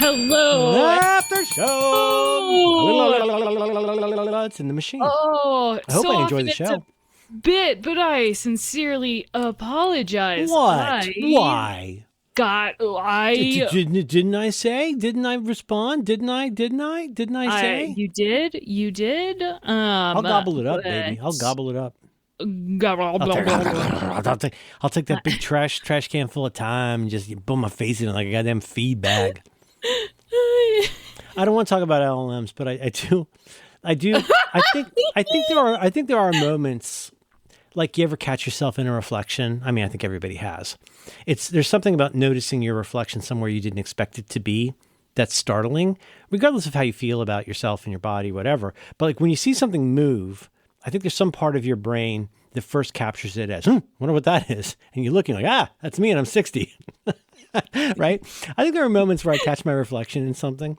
Hello. After show. Oh, It's in the machine. oh, I hope so I enjoy often the it's a show. bit, but I sincerely apologize. What? Why? Got I Didn't I say? Didn't I respond? Didn't I say? you did. I'll gobble it up, But baby. I'll gobble it up. blah, I'll blah, take, blah, blah. I'll take that big trash can full of time and just put my face in it like a goddamn feed bag. I don't want to talk about LLMs, but I do. I think there are moments like you ever catch yourself in a reflection. I mean, I think everybody has. There's something about noticing your reflection somewhere you didn't expect it to be that's startling, regardless of how you feel about yourself and your body, whatever. But like when you see something move, I think there's some part of your brain that first captures it as, wonder what that is. And you're looking like, that's me and I'm 60. Right? I think there are moments where I catch my reflection in something.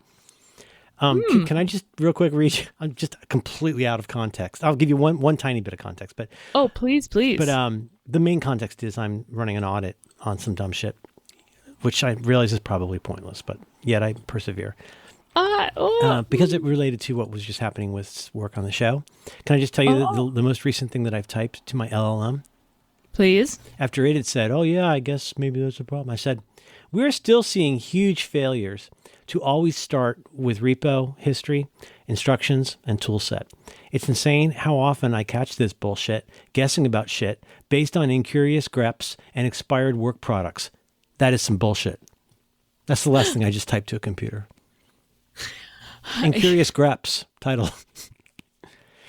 Can I just real quick read you? I'm just completely out of context. I'll give you one tiny bit of context, but Oh, please. but the main context is I'm running an audit on some dumb shit, which I realize is probably pointless, but yet I persevere. Because it related to what was just happening with work on the show. Can I just tell you the most recent thing that I've typed to my LLM? Please. After it had said, oh yeah, I guess maybe there's a problem. I said, we're still seeing huge failures to always start with repo history, instructions, and tool set. It's insane how often I catch this bullshit, guessing about shit, based on Incurious Greps and expired work products. That is some bullshit. That's the last thing I just typed to a computer. Incurious Greps, title.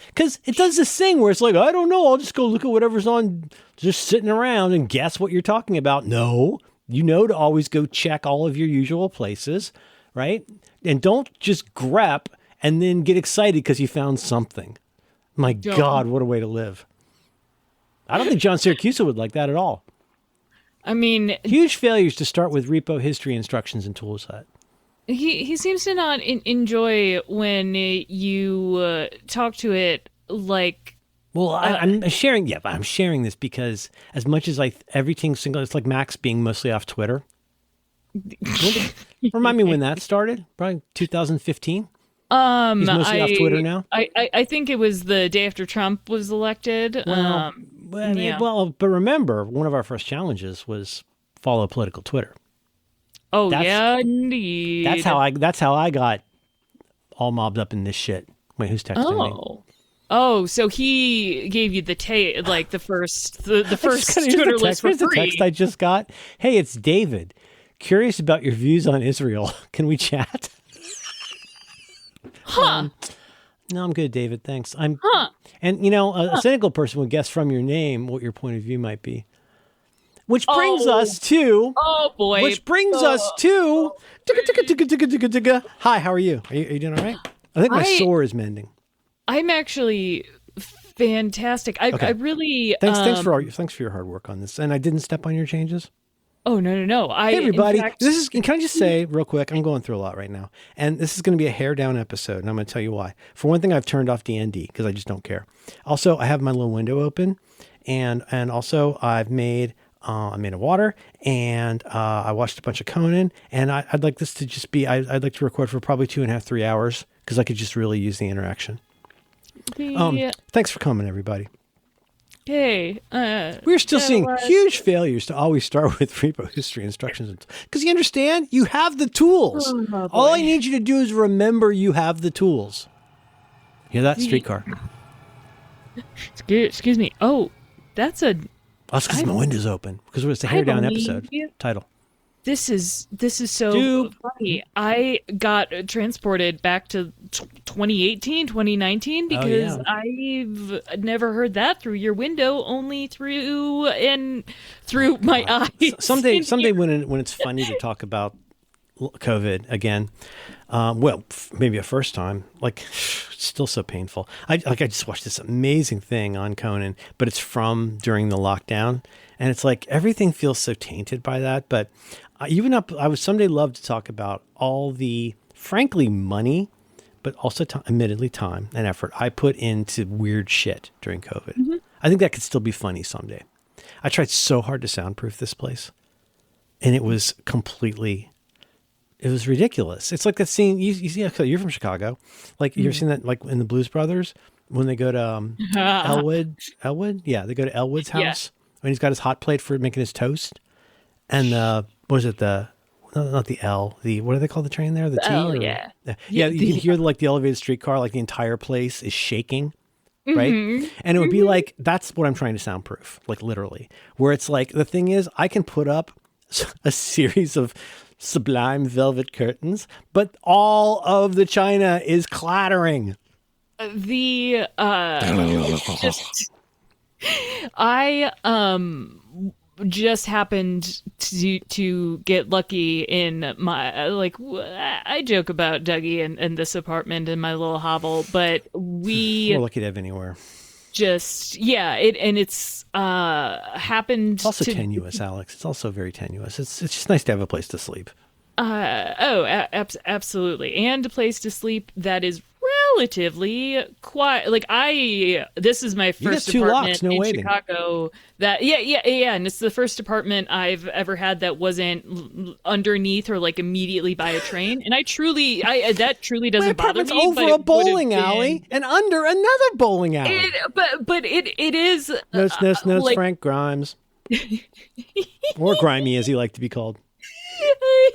Because it does this thing where it's like, I don't know, I'll just go look at whatever's on, just sitting around and guess what you're talking about. No, you know to always go check all of your usual places, right? And don't just grep and then get excited because you found something. My God, what a way to live. I don't think John Syracuse would like that at all. I mean, Huge failures to start with repo history, instructions, and tool set. he seems to not enjoy when you talk to it like. Well, I'm sharing. Yeah, but I'm sharing this because as much as everything single, it's like Max being mostly off Twitter. Remind me when that started? Probably 2015. He's mostly off Twitter now. I think it was the day after Trump was elected. Well, but remember, one of our first challenges was follow political Twitter. Oh, yeah, indeed. That's how I got all mobbed up in this shit. Wait, who's texting me? Oh, so he gave you the the first Here's Twitter list for Here's the free. text I just got. Hey, it's David. Curious about your views on Israel. Can we chat? Huh. No, I'm good, David. Thanks. And a cynical person would guess from your name what your point of view might be. Which brings us to. Oh boy. Which brings us to. Hi, how are you? Are you doing all right? I think my sore is mending. I'm actually fantastic. I really. Thanks for your hard work on this. And I didn't step on your changes. Oh no! Hey everybody, can I just say real quick? I'm going through a lot right now, and this is going to be a hair down episode, and I'm going to tell you why. For one thing, I've turned off D&D because I just don't care. Also, I have my little window open, and also I've made I made a water, and I watched a bunch of Conan, and I'd like this to just be. I'd like to record for probably 2.5, 3 hours because I could just really use the interaction. Thanks for coming, everybody. Hey, we're still seeing huge failures to always start with repo history instructions. Because you understand, you have the tools. All I need you to do is remember you have the tools. Hear that? Streetcar. Excuse me. Oh, that's a... That's because my window's open. Because it's a hair down episode. Title. This is so funny. I got transported back to 2018, 2019 because I've never heard that through your window, only through my eyes. Someday when it's funny to talk about COVID again, maybe a first time, it's still so painful. I just watched this amazing thing on Conan, but it's from during the lockdown, and it's like everything feels so tainted by that, but. I would someday love to talk about all the, frankly, money, but also admittedly time and effort I put into weird shit during COVID. Mm-hmm. I think that could still be funny someday. I tried so hard to soundproof this place, and it was completely It was ridiculous. It's like that scene. You see, okay, you're from Chicago. Like you ever seen that, like in the Blues Brothers, when they go to Elwood. Yeah, they go to Elwood's Yeah. house when he's got his hot plate for making his toast. And what is it? Not the L. What do they call the train there? The T? Oh, Or, yeah. yeah. You can hear like the elevated streetcar, like the entire place is shaking. Right. And it would be like, that's what I'm trying to soundproof, like literally, where it's like, the thing is, I can put up a series of sublime velvet curtains, but all of the china is clattering. The just I just happened to get lucky in my I joke about Dougie and this apartment in my little hovel, but We're lucky to have anywhere. It's happened. It's also tenuous, Alex. It's also very tenuous. It's just nice to have a place to sleep. Absolutely, and a place to sleep that is relatively quiet. This is my first apartment in Chicago. And it's the first apartment I've ever had that wasn't underneath or like immediately by a train. And that truly doesn't bother me. My apartment's over a bowling alley and under another bowling alley. But it is notes. Frank Grimes, or Grimy as he liked to be called.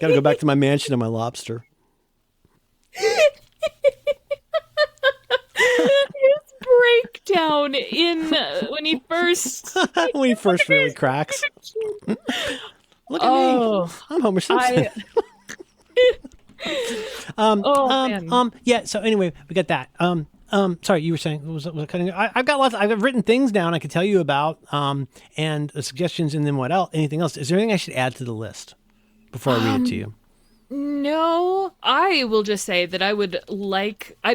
Got to go back to my mansion and my lobster. His breakdown when he first really cracks. Look at me. I'm Homer Simpson. Yeah. So anyway, we got that. Sorry, you were saying was it cutting? I've got lots. I've written things down I could tell you about, and suggestions, and then what else? Anything else? Is there anything I should add to the list before I read it to you? No, I will just say that I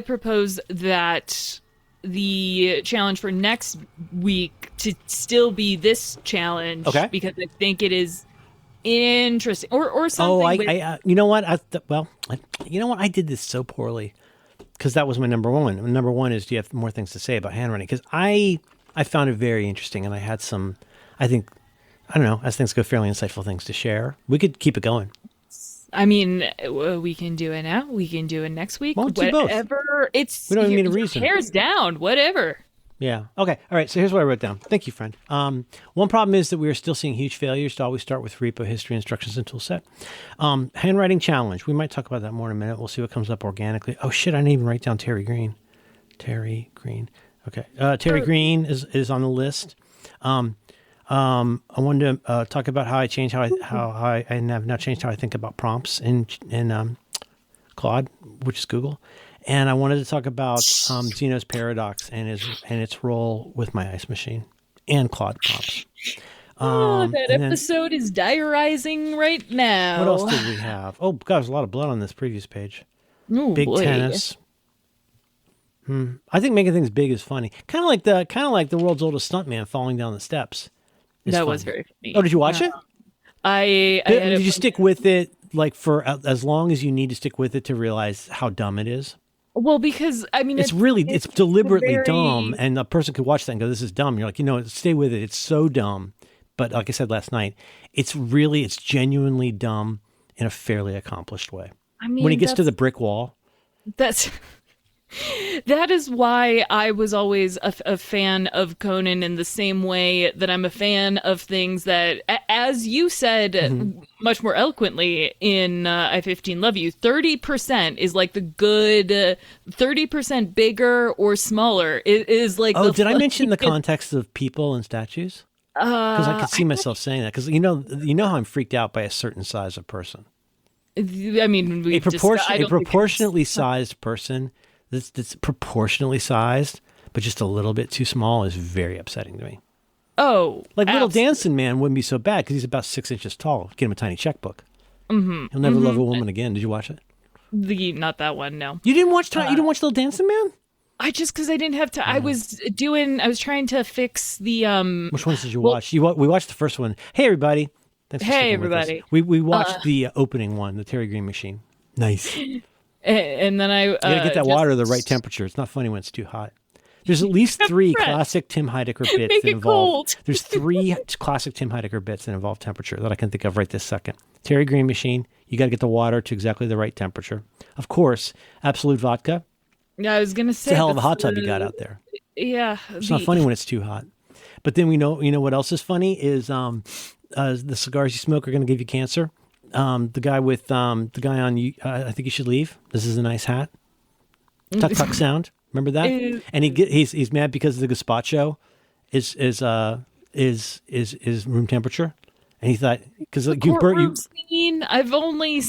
propose that the challenge for next week to still be this challenge. Okay. Because I think it is interesting or something. You know what? I did this so poorly because that was my number one. Number one is, do you have more things to say about handwriting? Because I found it very interesting, and I had some, I don't know, as things go, fairly insightful things to share. We could keep it going. I mean, we can do it now. We can do it next week. Won't do both. Whatever. We don't even need a reason. Hair's down. Whatever. Yeah. Okay. All right. So here's what I wrote down. Thank you, friend. One problem is that we are still seeing huge failures to always start with repo history, instructions, and tool set. Handwriting challenge. We might talk about that more in a minute. We'll see what comes up organically. Oh shit! I didn't even write down Terry Green. Terry Green. Okay. Terry Green is on the list. I wanted to talk about how I changed how I have now changed how I think about prompts in Claude, which is Google, and I wanted to talk about Zeno's paradox and its role with my ice machine and Claude prompts. That episode is diarizing right now. What else did we have? Oh God, there's a lot of blood on this previous page. Ooh, big boy. tennis. I think making things big is funny. Kind of like the world's oldest stuntman falling down the steps. That was very funny. Oh, did you watch it? Did you stick with it like for as long as you need to stick with it to realize how dumb it is? Well, because I mean, it's deliberately dumb, and a person could watch that and go, "This is dumb." You're like, stay with it. It's so dumb. But like I said last night, it's genuinely dumb in a fairly accomplished way. I mean, when he gets to the brick wall, that is why I was always a fan of Conan in the same way that I'm a fan of things that, as you said much more eloquently in I 15 Love You, 30% is like the good, 30% bigger or smaller is like. Oh, did I mention the context of people and statues? Because I could see myself saying that. Because you know how I'm freaked out by a certain size of person. I mean, a proportionately sized person. That's proportionally sized, but just a little bit too small is very upsetting to me. Oh, like Little Dancing Man wouldn't be so bad because he's about 6 inches tall. Get him a tiny checkbook. He'll never love a woman again. Did you watch it? Not that one. No, you didn't watch. You didn't watch Little Dancing Man? Because I didn't have to. I was trying to fix the. Which ones did you watch? We watched the first one. Hey everybody! Thanks for sticking with us. We watched the opening one, the Terry Green Machine. Nice. And then you gotta get that water to the right temperature. It's not funny when it's too hot. There's at least three classic Tim Heidecker bits Make that it involve. cold. There's three classic Tim Heidecker bits that involve temperature that I can think of right this second. Terry Green Machine. You got to get the water to exactly the right temperature. Of course, Absolute Vodka. Yeah, I was gonna say It's a hell of a hot tub you got out there. Yeah, It's not funny when it's too hot. But then you know what else is funny is the cigars you smoke are going to give you cancer. The guy on you. I think you should leave. This is a nice hat. Tuck tuck sound. Remember that? And he's mad because the gazpacho is room temperature, and he thought because like, you burn you. Scene, I've only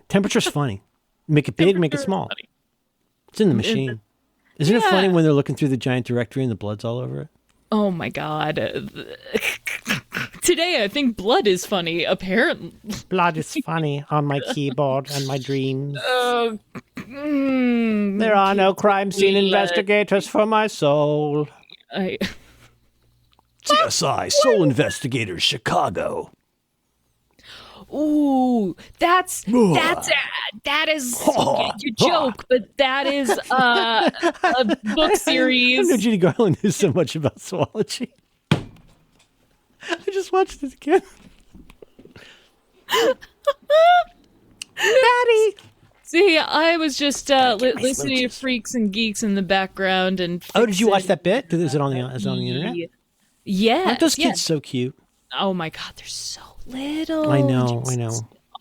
Temperature's funny. Make it big, make it small. Funny. It's in the machine. Isn't it funny when they're looking through the giant directory and the blood's all over it? Oh my god. Today I think blood is funny, apparently. Blood is funny on my keyboard and my dreams. There are no crime scene investigators for my soul. CSI, Soul Investigators, Chicago. Ooh, that is a joke, but that is a book series. I don't know Judy Garland knows so much about zoology. I just watched it again. Daddy! See, I was just listening to Freaks and Geeks in the background. And did you watch that bit? Is it on the internet? Yeah. Aren't those kids so cute? Oh my god, they're so little. I know.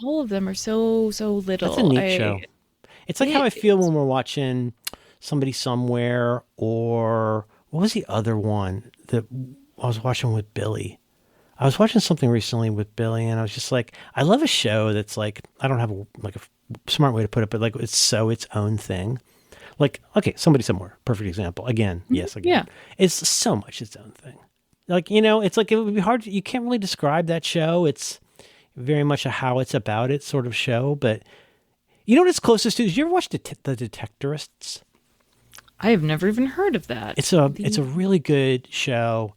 All of them are so little. That's a neat show. It's like how I feel when we're watching Somebody Somewhere, or what was the other one that I was watching with Billy? I was watching something recently with Billy, and I was just like, I love a show that's like, I don't have a smart way to put it, but like it's so its own thing. Like, okay, Somebody Somewhere, perfect example. Again. Yeah. It's so much its own thing. Like, it's like it would be hard. You can't really describe that show. It's very much a how it's about it sort of show. But you know what it's closest to? Did you ever watch The Detectorists? I have never even heard of that. It's a really good show,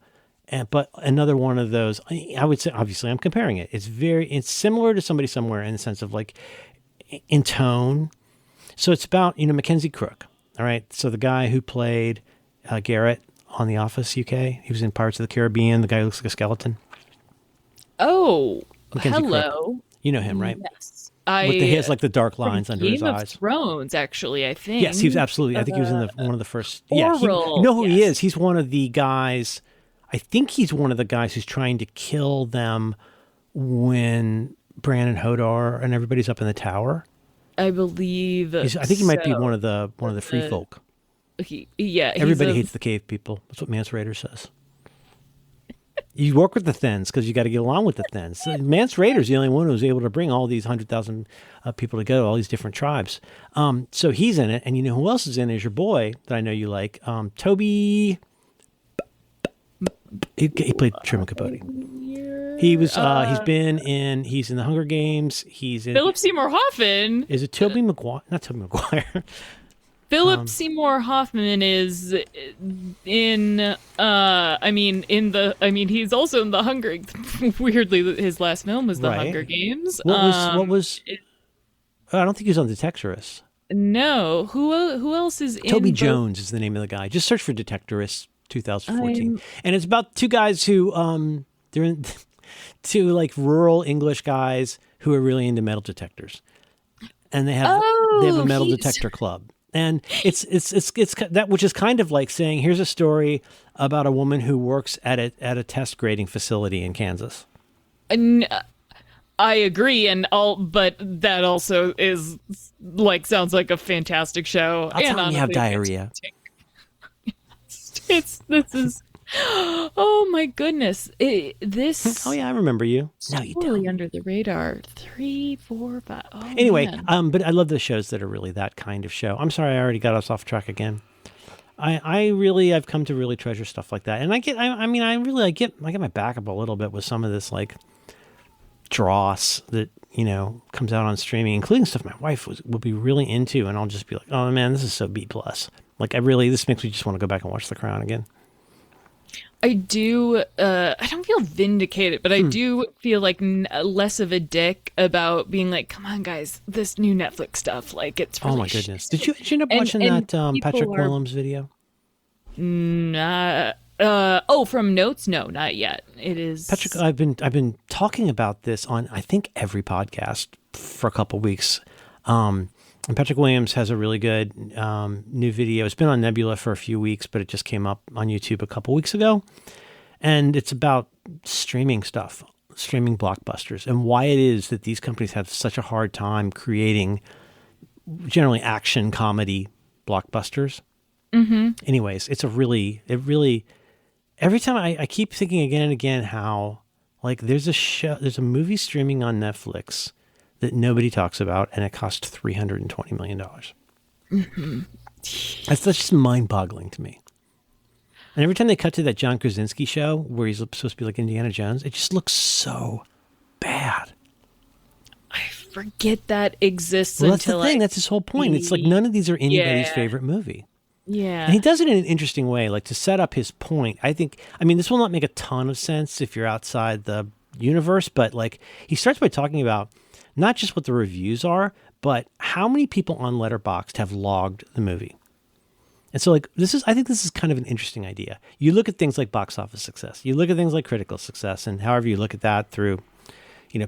but another one of those. I would say, obviously, I'm comparing it. It's similar to Somebody Somewhere in the sense of like in tone. So it's about Mackenzie Crook. All right, so the guy who played Garrett on The Office UK. He was in Pirates of the Caribbean. The guy who looks like a skeleton. Oh, Mackenzie hello. Crook. You know him, right? Yes. He has like the dark lines under his eyes. Game of Thrones, actually, I think. Yes, he was absolutely. I think he was in one of the first. Yeah, Oral, you know who he is? He's one of the guys. I think he's one of the guys who's trying to kill them when Bran and Hodor and everybody's up in the tower. I believe. I think he might be one of the free folk. Everybody hates the cave people. That's what Mance Rayder says. You work with the Thens because you got to get along with the Thens. Mance Rayder's the only one who was able to bring all these 100,000 people together, all these different tribes. So he's in it, and you know who else is in it? Is your boy that I know you like, Toby. He played Truman Capote. He was. He's in the Hunger Games. He's in Philip Seymour Hoffman. Is it Toby Maguire? Not Toby Maguire. Philip Seymour Hoffman is in. He's also in the Hunger. Weirdly, his last film was the Hunger Games. What was? I don't think he was on Detectorists. No. Who else is in? Toby Jones is the name of the guy. Just search for Detectorists 2014, and it's about two guys who they're in two like rural English guys who are really into metal detectors, and they have a metal detector club. And it's that, which is kind of like saying, here's a story about a woman who works at a test grading facility in Kansas. I agree, but that also is like sounds like a fantastic show. I'll tell you have diarrhea. This is. Oh my goodness! This. Oh yeah, I remember you. No, you totally don't. Under the radar. 3, 4, 5. Oh, anyway, man. But I love the shows that are really that kind of show. I'm sorry, I already got us off track again. I've come to really treasure stuff like that, and I get my back up a little bit with some of this like dross that comes out on streaming, including stuff my wife will be really into, and I'll just be like, oh man, this is so B+. Like this makes me just want to go back and watch The Crown again. I do. I don't feel vindicated, but I do feel like less of a dick about being like, "Come on, guys, this new Netflix stuff, like it's." Really oh my goodness! Did you end up watching that Patrick Willems video? From notes? No, not yet. It Patrick, is. I've been talking about this on I think every podcast for a couple weeks. And Patrick Williams has a really good new video. It's been on Nebula for a few weeks, but it just came up on YouTube a couple weeks ago. And it's about streaming stuff, streaming blockbusters, and why it is that these companies have such a hard time creating generally action comedy blockbusters. Mm-hmm. Anyways, it really, every time I keep thinking again and again how like there's a movie streaming on Netflix that nobody talks about, and it cost $320 million. Mm-hmm. That's just mind-boggling to me. And every time they cut to that John Krasinski show where he's supposed to be like Indiana Jones, it just looks so bad. I forget that exists. Well, that's until the thing. That's his whole point. It's like none of these are anybody's favorite movie. Yeah. And he does it in an interesting way, like to set up his point. I mean, this will not make a ton of sense if you're outside the universe, but like he starts by talking about not just what the reviews are, but how many people on Letterboxd have logged the movie. And so like I think this is kind of an interesting idea. You look at things like box office success, you look at things like critical success, and however you look at that through,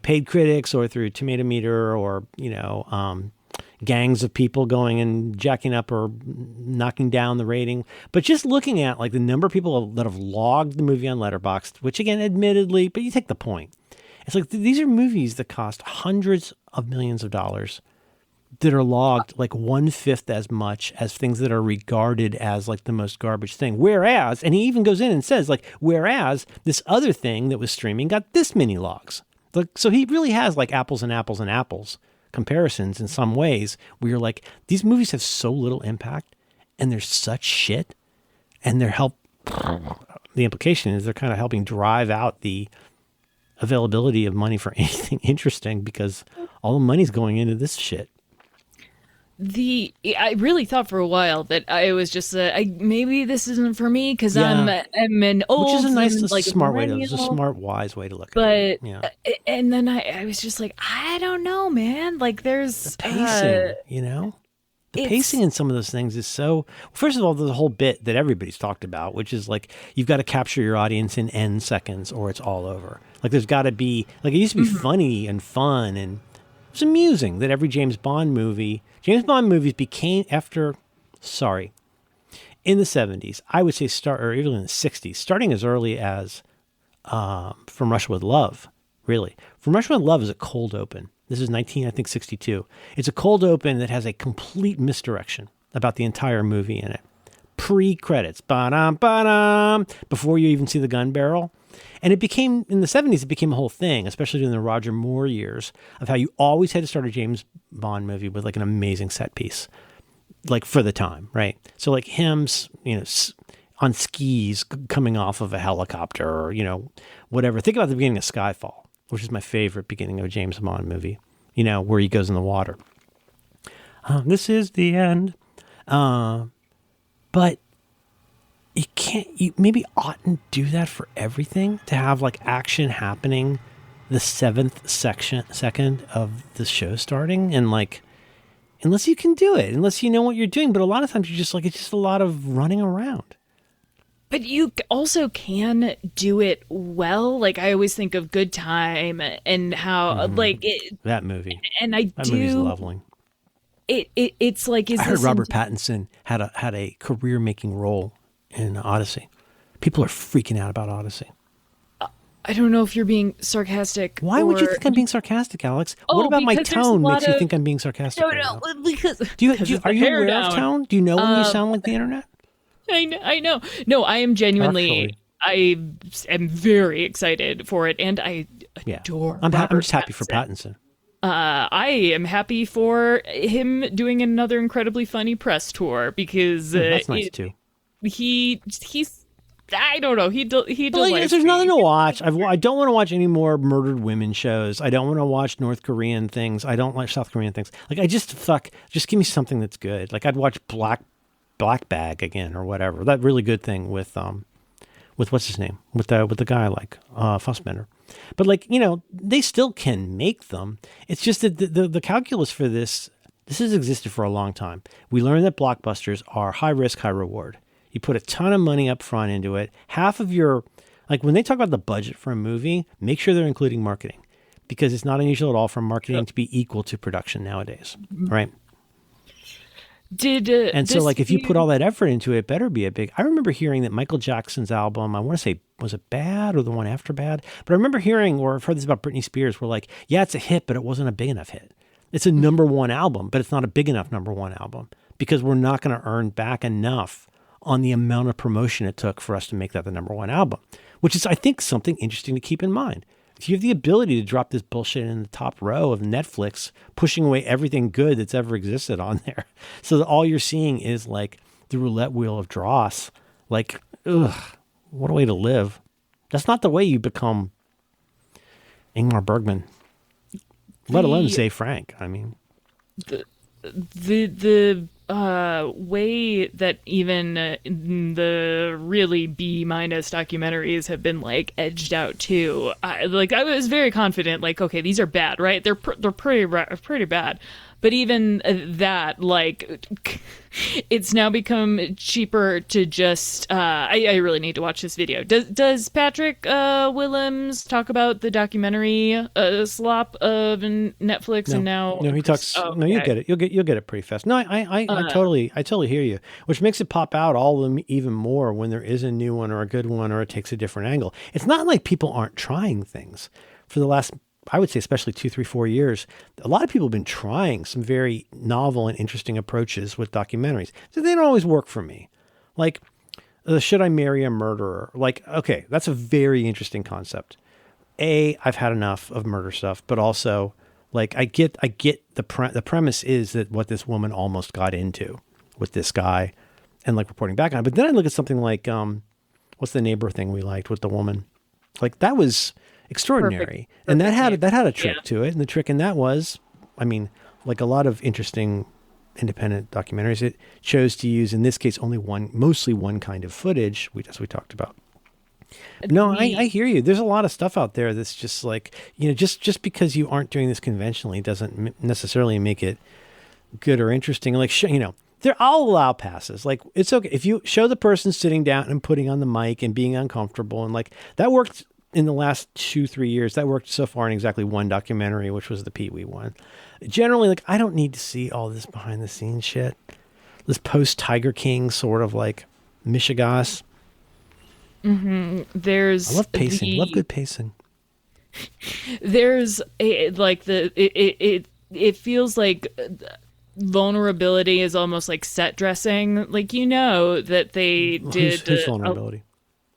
paid critics or through Tomato Meter or, gangs of people going and jacking up or knocking down the rating. But just looking at like the number of people that have logged the movie on Letterboxd, which again, admittedly, but you take the point. It's like these are movies that cost hundreds of millions of dollars that are logged like 1/5 as much as things that are regarded as like the most garbage thing. Whereas, and he even goes in and says like, whereas this other thing that was streaming got this many logs. Like, so he really has like apples and apples and apples comparisons in some ways where you're like, these movies have so little impact and they're such shit, and the implication is they're kind of helping drive out the availability of money for anything interesting because all the money's going into this shit. I really thought for a while that I was just maybe this isn't for me because I'm an old, which is a nice, like smart way to, it's a smart, wise way to look at it. But and then I was just like, I don't know, man. Like there's the pacing, the pacing in some of those things is so. First of all, there's a whole bit that everybody's talked about, which is like you've got to capture your audience in N seconds or it's all over. Like there's got to be like it used to be funny and fun and it's amusing that every James Bond movies became in the 70s, I would say or even in the 60s, starting as early as From Russia with Love, really. From Russia with Love is a cold open. This is 1962. It's a cold open that has a complete misdirection about the entire movie in it. Pre-credits, ba-dum, ba-dum, before you even see the gun barrel. And in the 70s, it became a whole thing, especially during the Roger Moore years, of how you always had to start a James Bond movie with like an amazing set piece, like for the time, right? So like him, on skis coming off of a helicopter or, whatever. Think about the beginning of Skyfall, which is my favorite beginning of a James Bond movie, where he goes in the water. This is the end. But you maybe oughtn't do that for everything, to have like action happening the second of the show starting, and like, unless you can do it, unless you know what you're doing. But a lot of times you're just like, it's just a lot of running around. But you also can do it well. Like I always think of Good Time and how that movie. And that movie's lovely. It's like I heard Robert Pattinson had a career making role in Odyssey. People are freaking out about Odyssey. I don't know if you're being sarcastic. Why would you think I'm being sarcastic, Alex? What about my tone makes you think I'm being sarcastic? No, because are you aware of tone? Do you know when you sound like the internet? I know. No, I am genuinely. I am very excited for it, and I adore. I'm just happy for Pattinson. I am happy for him doing another incredibly funny press tour because that's nice too. He's I don't know. He there's nothing to watch. I don't want to watch any more murdered women shows. I don't want to watch North Korean things. I don't like South Korean things. Like just give me something that's good. Like I'd watch Black Bag again or whatever. That really good thing with what's his name? With the guy like Fassbender. But like, they still can make them. It's just that the calculus for this has existed for a long time. We learned that blockbusters are high risk, high reward. You put a ton of money up front into it. Half of your, like when they talk about the budget for a movie, make sure they're including marketing, because it's not unusual at all for marketing to be equal to production nowadays, right? And so, like, if you put all that effort into it, it better be a big. I remember hearing that Michael Jackson's album, I want to say, was it Bad or the one after Bad? But I remember hearing, or I've heard this about Britney Spears, where like, yeah, it's a hit, but it wasn't a big enough hit. It's a number one album, but it's not a big enough number one album, because we're not going to earn back enough on the amount of promotion it took for us to make that the number one album, which is, I think, something interesting to keep in mind. If you have the ability to drop this bullshit in the top row of Netflix, pushing away everything good that's ever existed on there, so that all you're seeing is like the roulette wheel of dross, like, ugh, what a way to live. That's not the way you become Ingmar Bergman, let alone Zay Frank. I mean, the way that even the really B- documentaries have been like edged out too. I was very confident, like, okay, these are bad, right? They're pretty bad. But even that, like, it's now become cheaper to just. I really need to watch this video. Does Patrick Willems talk about the documentary slop of Netflix? No, and now no, he talks. Oh, no, you get it. You'll get it pretty fast. No, I totally hear you. Which makes it pop out all of them even more when there is a new one or a good one, or it takes a different angle. It's not like people aren't trying things. For the last, I would say, especially 2, 3, 4 years, a lot of people have been trying some very novel and interesting approaches with documentaries. So they don't always work for me. Like, Should I Marry a Murderer? Like, okay, that's a very interesting concept. I've had enough of murder stuff, but also, like, I get the premise is that what this woman almost got into with this guy, and like reporting back on it. But then I look at something like, what's the Neighbor thing we liked with the woman? Like, that was extraordinary. Perfect. And that had a trick to it. And the trick in that was, I mean, like a lot of interesting independent documentaries, it chose to use, in this case, mostly one kind of footage, as we talked about. No, I hear you. There's a lot of stuff out there that's just like, just because you aren't doing this conventionally doesn't necessarily make it good or interesting. Like, I'll allow passes. Like, it's okay if you show the person sitting down and putting on the mic and being uncomfortable, and like that worked in the last 2-3 years. That worked so far in exactly one documentary, which was the Pee Wee one. Generally, like, I don't need to see all this behind the scenes shit. This post Tiger King sort of like mishigas. Mm-hmm. I love pacing. Love good pacing. There's it feels like vulnerability is almost like set dressing. Like, that they did who's vulnerability.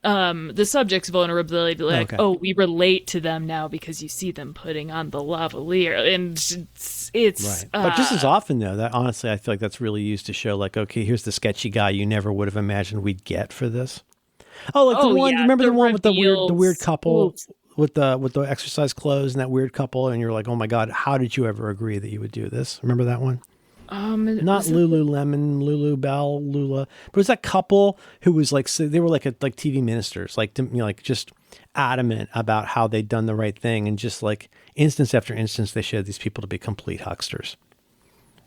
The subject's vulnerability, like, okay. Oh, we relate to them now because you see them putting on the lavalier, and it's right. But just as often though, that honestly, I feel like that's really used to show, like, okay, here's the sketchy guy you never would have imagined we'd get for this. Oh, like the one. Yeah, remember the one with the weird couple with the exercise clothes and that weird couple, and you're like, oh my god, how did you ever agree that you would do this? Remember that one? Not Lululemon, Lulu Bell, Lula, but it was that couple who was like, so they were like TV ministers, like, like just adamant about how they'd done the right thing, and just like instance after instance, they showed these people to be complete hucksters.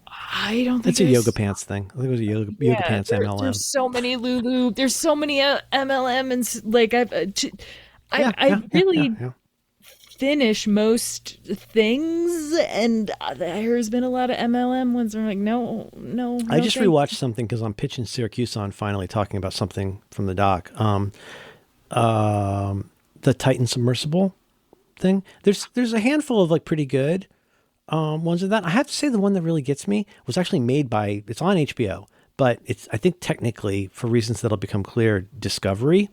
I don't think it's a yoga pants thing. I think it was a yoga pants MLM. There's so many Lulu. There's so many MLM, and like I really finish most things, and there's been a lot of MLM ones. I'm like, no. I just rewatched something because I'm pitching Syracuse on finally talking about something from the doc. The Titan submersible thing. There's a handful of like pretty good ones of that. I have to say the one that really gets me was actually made by, it's on HBO, but it's, I think technically, for reasons that'll become clear, a Discovery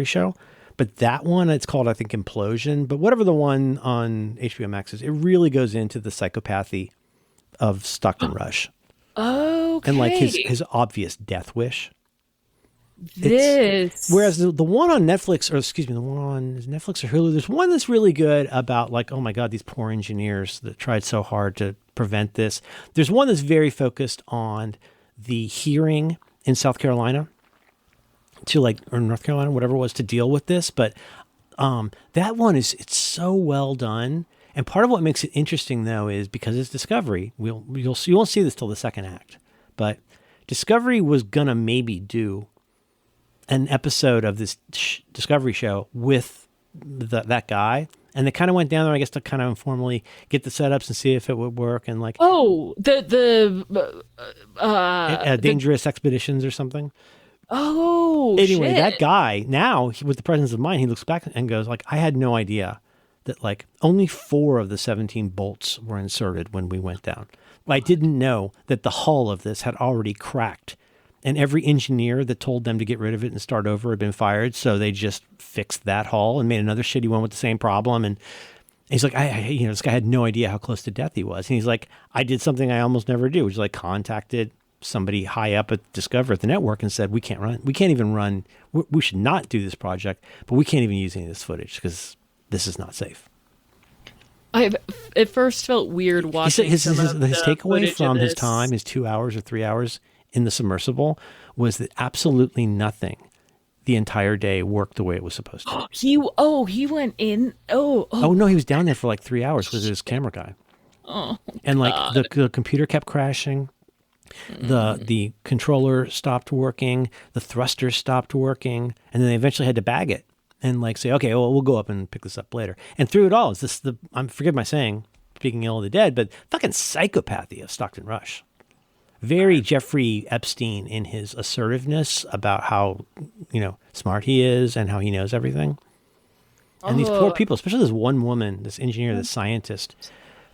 show. But that one, it's called, I think, Implosion. But whatever the one on HBO Max is, it really goes into the psychopathy of Stockton Rush. Okay. And like his obvious death wish. Whereas the one on Netflix, or excuse me, the one on Netflix or Hulu, there's one that's really good about like, oh my God, these poor engineers that tried so hard to prevent this. There's one that's very focused on the hearing in South Carolina or North Carolina, whatever it was, to deal with this. But that one it's so well done. And part of what makes it interesting though is because it's Discovery, you won't see this till the second act, but Discovery was gonna maybe do an episode of this Discovery show with that guy. And they kind of went down there, I guess, to kind of informally get the setups and see if it would work. And like, dangerous expeditions or something. Oh, anyway, shit. That guy now, with the presence of mind, he looks back and goes like, I had no idea that like only 4 of the 17 bolts were inserted when we went down. I didn't know that the hull of this had already cracked. And every engineer that told them to get rid of it and start over had been fired. So they just fixed that hull and made another shitty one with the same problem. And he's like, this guy had no idea how close to death he was. And he's like, I did something I almost never do, which is like contacted somebody high up at Discover at the network and said, we can't even run. We should not do this project, but we can't even use any of this footage because this is not safe. I at first felt weird watching his takeaway from his 2 hours or 3 hours in the submersible was that absolutely nothing the entire day worked the way it was supposed to. He went in. Oh no, he was down there for like 3 hours with his camera guy. And like the computer kept crashing. The controller stopped working, the thrusters stopped working, and then they eventually had to bag it and like say, okay, well, we'll go up and pick this up later. And through it all, forgive my saying, speaking ill of the dead, but fucking psychopathy of Stockton Rush. Very Jeffrey Epstein in his assertiveness about how, smart he is and how he knows everything. And these poor people, especially this one woman, this engineer, this scientist,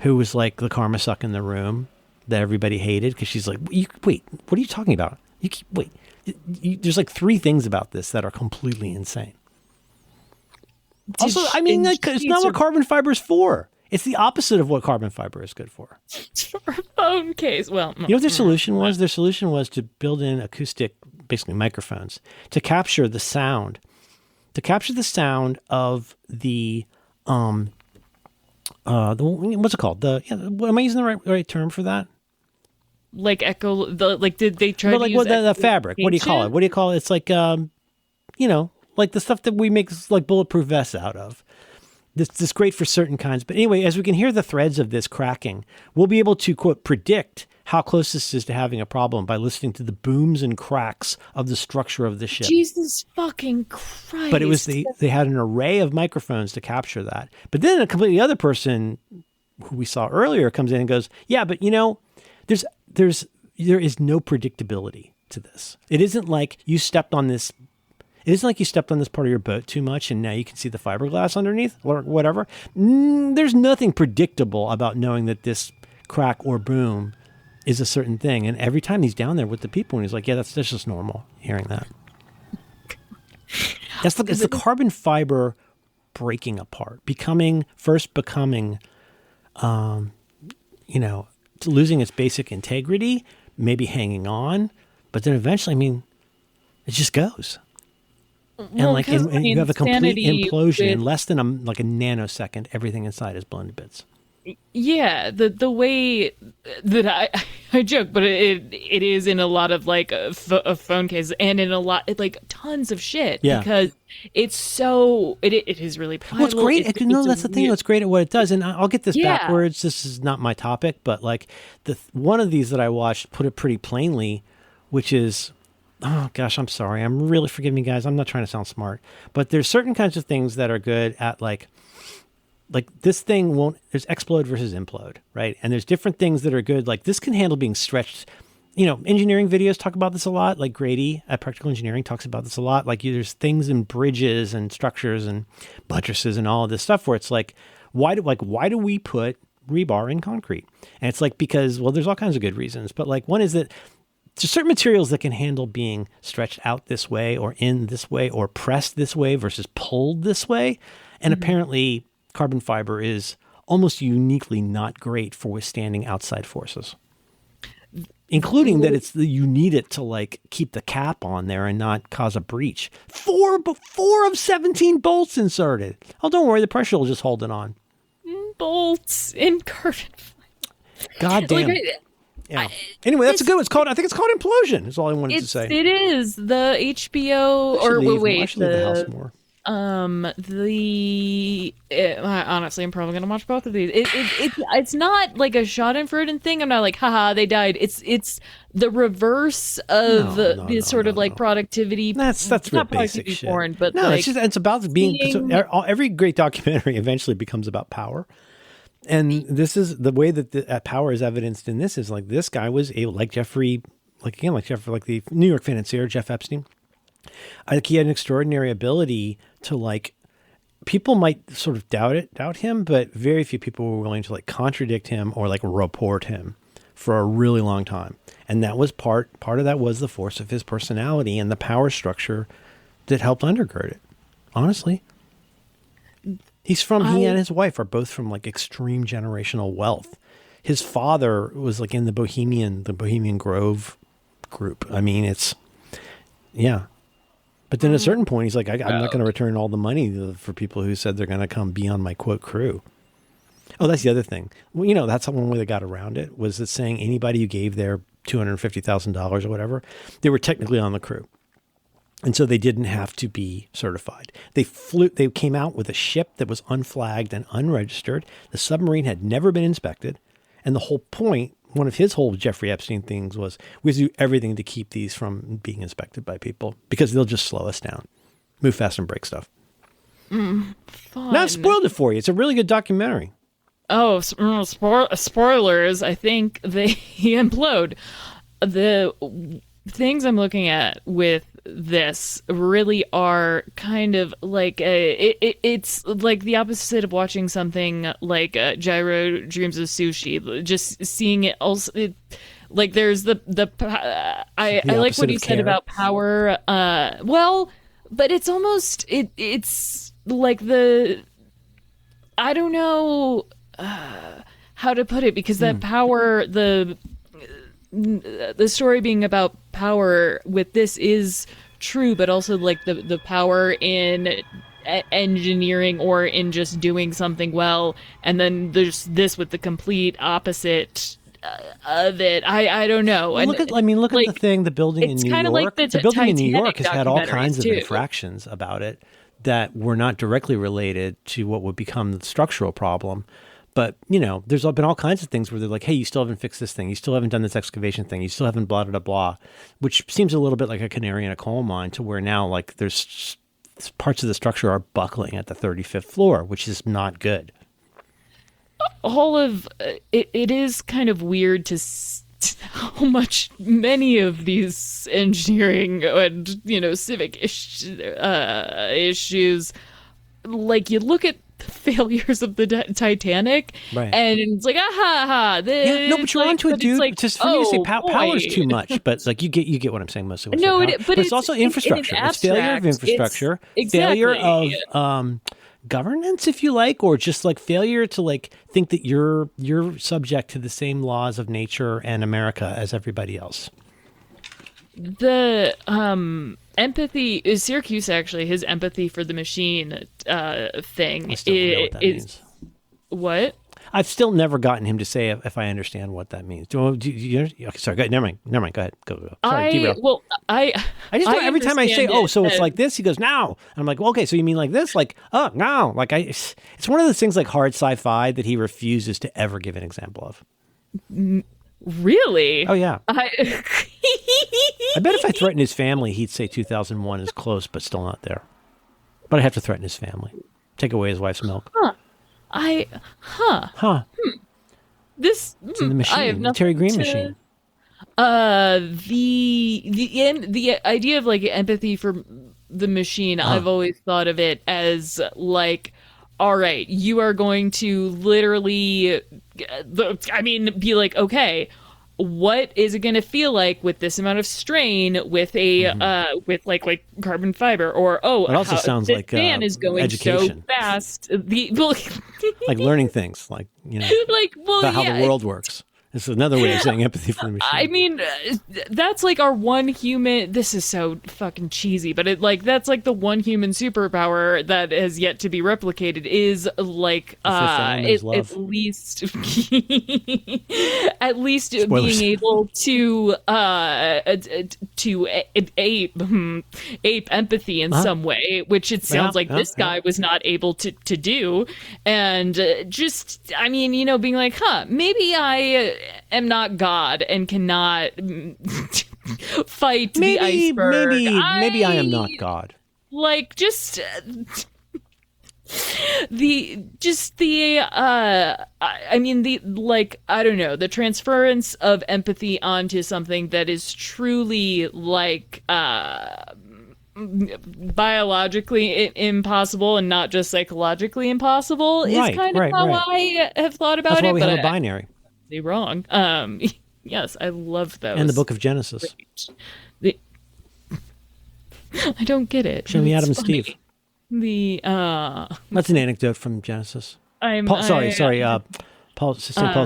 who was like the karma suck in the room that everybody hated because she's like, wait, what are you talking about? There's like 3 things about this that are completely insane. Also, I mean, like, it's not what carbon fiber is for. It's the opposite of what carbon fiber is good for. For a phone case. Well, you know what their solution was? Their solution was to build in acoustic, basically microphones, to capture the sound. Of the what's it called? Am I using the right term for that? Like echo, did they try to use the fabric? What do you call it? It's like, like the stuff that we make like bulletproof vests out of. This is great for certain kinds. But anyway, as we can hear the threads of this cracking, we'll be able to, quote, predict how close this is to having a problem by listening to the booms and cracks of the structure of the ship. Jesus fucking Christ. But it was they had an array of microphones to capture that. But then a completely other person who we saw earlier comes in and goes, yeah, but there is no predictability to this. It isn't like you stepped on this part of your boat too much and now you can see the fiberglass underneath or whatever. There's nothing predictable about knowing that this crack or boom is a certain thing. And every time he's down there with the people and he's like, yeah, that's just normal hearing that. It's the carbon fiber breaking apart, becoming, losing its basic integrity, maybe hanging on, but then eventually, it just goes. Well, and you have a complete implosion in less than a nanosecond. Everything inside is blown to bits. Yeah, the way that I joke, but it is in a lot of like a phone cases and in a lot like tons of shit. Yeah. Because it's so it is really vital. Well, it's great. That's the thing. It's great at what it does. And I'll get this backwards. This is not my topic, but like one of these that I watched put it pretty plainly, which is. Oh, gosh, I'm sorry. I'm really, forgive me, guys. I'm not trying to sound smart. But there's certain kinds of things that are good at, like this thing won't, there's explode versus implode, right? And there's different things that are good. Like this can handle being stretched. Engineering videos talk about this a lot. Like Grady at Practical Engineering talks about this a lot. Like there's things in bridges and structures and buttresses and all of this stuff where it's like, why do we put rebar in concrete? And it's like, because, well, there's all kinds of good reasons. But like one is that there's certain materials that can handle being stretched out this way or in this way or pressed this way versus pulled this way. And apparently carbon fiber is almost uniquely not great for withstanding outside forces, including that you need it to like keep the cap on there and not cause a breach. 4 of 17 bolts inserted. Oh, don't worry. The pressure will just hold it on. Bolts in carbon fiber. God damn. Yeah. Anyway, that's a good one. I think it's called Implosion. Is all I wanted to say. It is the HBO I should leave the house more. Honestly, I'm probably gonna watch both of these. It's not like a Schadenfreude thing. I'm not like, haha, they died. It's the reverse of the sort of like productivity. That's real not basic productivity shit. porn, but no, like it's about being. So every great documentary eventually becomes about power. And this is the way that the power is evidenced in this is like this guy was able, like Jeffrey, like the New York financier, Jeff Epstein. I think he had an extraordinary ability to like, people might sort of doubt him, but very few people were willing to like contradict him or like report him for a really long time. And that was part of that was the force of his personality and the power structure that helped undergird it. Honestly. He and his wife are both from like extreme generational wealth. His father was like in the Bohemian Grove group. I mean, yeah. But then at a certain point, he's like, I'm not going to return all the money for people who said they're going to come be on my quote crew. Oh, that's the other thing. Well, that's one way they got around it was that saying anybody who gave their $250,000 or whatever, they were technically on the crew. And so they didn't have to be certified. They came out with a ship that was unflagged and unregistered. The submarine had never been inspected. And the whole point, one of his whole Jeffrey Epstein things was we do everything to keep these from being inspected by people because they'll just slow us down, move fast and break stuff. Fun. Now I've spoiled it for you. It's a really good documentary. Oh, spoilers. I think they implode. The things I'm looking at with this really are kind of like it's like the opposite of watching something like Gyro Dreams of Sushi. Just seeing it also, like there's I like what you said about power. Well, but it's almost it's like I don't know how to put it because that power the story being about power with this is true, but also like the power in engineering or in just doing something well, and then there's this with the complete opposite of it. I don't know. Well, look at the thing. The building in New York. Like the building in New York has had all kinds of infractions about it that were not directly related to what would become the structural problem. But, there's been all kinds of things where they're like, hey, you still haven't fixed this thing. You still haven't done this excavation thing. You still haven't blah, blah, blah, which seems a little bit like a canary in a coal mine to where now, like, there's parts of the structure are buckling at the 35th floor, which is not good. All of it is kind of weird to how much many of these engineering and, civic issues, like you look at the failures of the Titanic, right. And it's like, but you're onto it, dude. Like, just for me to say power is too much, but it's like you get what I'm saying mostly. But it's also infrastructure. It's failure of infrastructure, failure of governance, if you like, or just like failure to like think that you're subject to the same laws of nature and America as everybody else. The empathy is Syracuse, actually, his empathy for the machine thing. I still don't know what that means. What? I've still never gotten him to say if I understand what that means. Okay, sorry, go ahead. Never mind. Go ahead. Go. Sorry, derail. I just know every time I say, so it's like this, he goes, now. And I'm like, well, okay, so you mean like this? Like, oh, no. Like, it's one of those things like hard sci-fi that he refuses to ever give an example of. Really? Oh, yeah. I bet if I threatened his family, he'd say 2001 is close, but still not there. But I have to threaten his family. Take away his wife's milk. This it's in the machine, the Terry Green machine. The idea of like empathy for the machine, I've always thought of it as like, all right, you are going to literally, be like, okay, what is it going to feel like with this amount of strain with a with like carbon fiber, or it also sounds like fan is going education. so fast, like learning things, like like about how the world works It's another way of saying empathy for the machine. I mean, that's like our one human. This is so fucking cheesy, but that's like the one human superpower that has yet to be replicated. Is like at least at least Spoilers. being able to ape empathy in some way, which it sounds like this guy was not able to do, and just I mean, being like, maybe I am not God and cannot fight the iceberg. Maybe I am not God. Like just I mean the like I don't know, the transference of empathy onto something that is truly like biologically impossible and not just psychologically impossible is kind of how I have thought about it. That's why we have a binary. Wrong. Yes, I love those. And the Book of Genesis. I don't get it. Show me Adam and Steve. That's an anecdote from Genesis. Paul's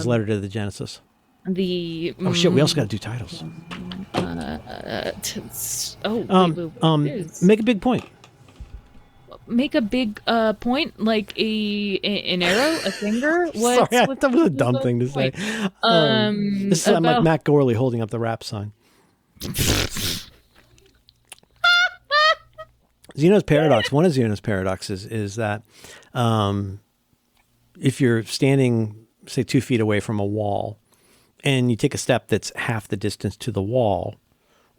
letter to the Genesis. We also got to do titles. Make a big point. Make a big point, like an arrow, a finger. Sorry, that was a dumb thing to say. This is like Matt Gorley holding up the rap sign. Zeno's paradox. One of Zeno's paradoxes is that if you're standing, say, 2 feet away from a wall, and you take a step that's half the distance to the wall,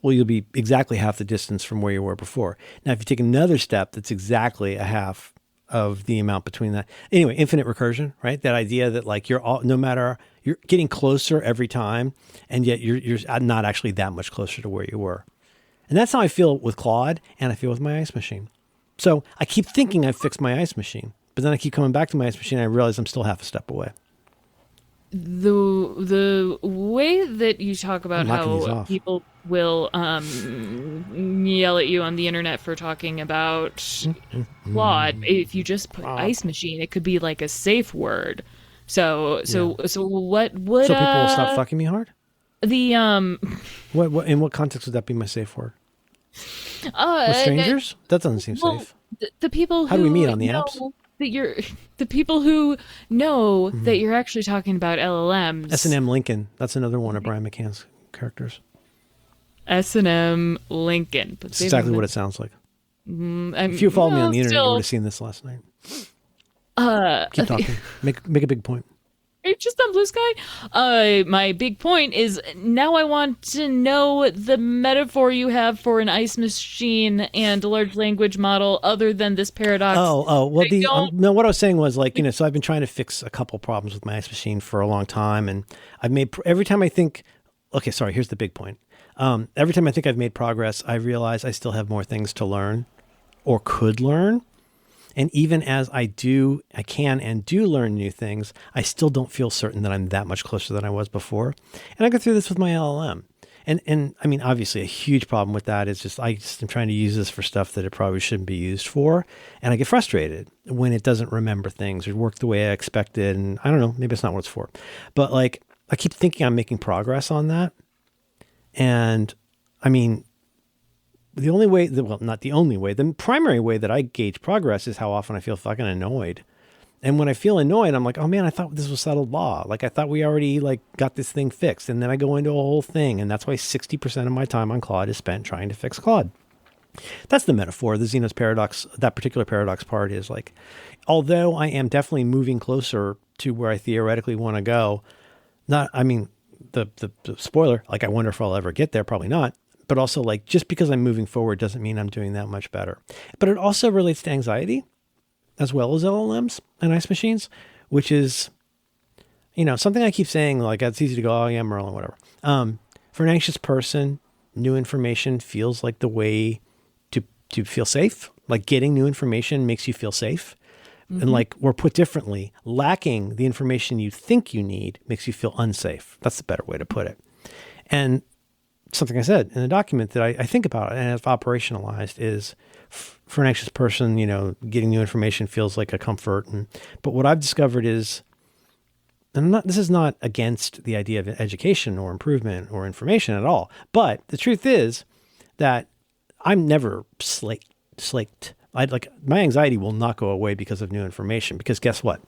well, you'll be exactly half the distance from where you were before. Now, if you take another step that's exactly a half of the amount between that. Anyway, infinite recursion, right? That idea that like you're getting closer every time, and yet you're not actually that much closer to where you were. And that's how I feel with Claude, and I feel with my ice machine. So I keep thinking I've fixed my ice machine, but then I keep coming back to my ice machine, and I realize I'm still half a step away. The way that you talk about how people will yell at you on the internet for talking about Claude, if you just put ice machine, it could be like a safe word. So what would so people will stop fucking me hard? What in what context would that be my safe word? With strangers? That doesn't seem safe. The people who how do we meet on the apps? The people who know that you're actually talking about LLMs. S&M Lincoln. That's another one of Brian McCann's characters. S&M Lincoln. That's exactly what it sounds like. If you followed me on the internet, you would have seen this last night. Keep talking. Make a big point. Are you just on Blue Sky? My big point is now I want to know the metaphor you have for an ice machine and a large language model other than this paradox. No, what I was saying was like, so I've been trying to fix a couple problems with my ice machine for a long time. And I've made, every time I think, here's the big point. Every time I think I've made progress, I realize I still have more things to learn or could learn. And even as I can learn new things, I still don't feel certain that I'm that much closer than I was before. And I go through this with my LLM. And I mean, obviously a huge problem with that is just I'm trying to use this for stuff that it probably shouldn't be used for. And I get frustrated when it doesn't remember things or work the way I expected. And I don't know, maybe it's not what it's for. But like, I keep thinking I'm making progress on that. And I mean, the only way, not the only way, the primary way that I gauge progress is how often I feel fucking annoyed. And when I feel annoyed, I'm like, oh man, I thought this was settled law. Like I thought we already like got this thing fixed. And then I go into a whole thing. And that's why 60% of my time on Claude is spent trying to fix Claude. That's the metaphor. The Zeno's paradox, that particular paradox part is like, although I am definitely moving closer to where I theoretically want to go, the spoiler, like I wonder if I'll ever get there, probably not. But also like, just because I'm moving forward doesn't mean I'm doing that much better. But it also relates to anxiety as well as LLMs and ice machines, which is, something I keep saying, like it's easy to go, oh yeah, Merlin, whatever. For an anxious person, new information feels like the way to feel safe. Like getting new information makes you feel safe. Mm-hmm. And like, or put differently, lacking the information you think you need makes you feel unsafe. That's the better way to put it. And something I said in the document that I think about and have operationalized is for an anxious person, getting new information feels like a comfort. But what I've discovered is this is not against the idea of education or improvement or information at all. But the truth is that I'm never slaked. My anxiety will not go away because of new information, because guess what?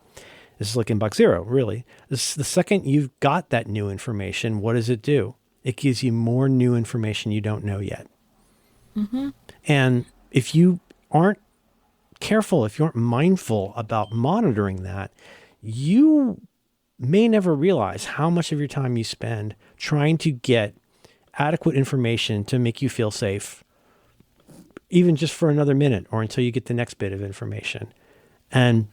This is like inbox zero, really. The second you've got that new information, what does it do? It gives you more new information you don't know yet. Mm-hmm. And if you aren't careful, if you aren't mindful about monitoring that, you may never realize how much of your time you spend trying to get adequate information to make you feel safe, even just for another minute or until you get the next bit of information. And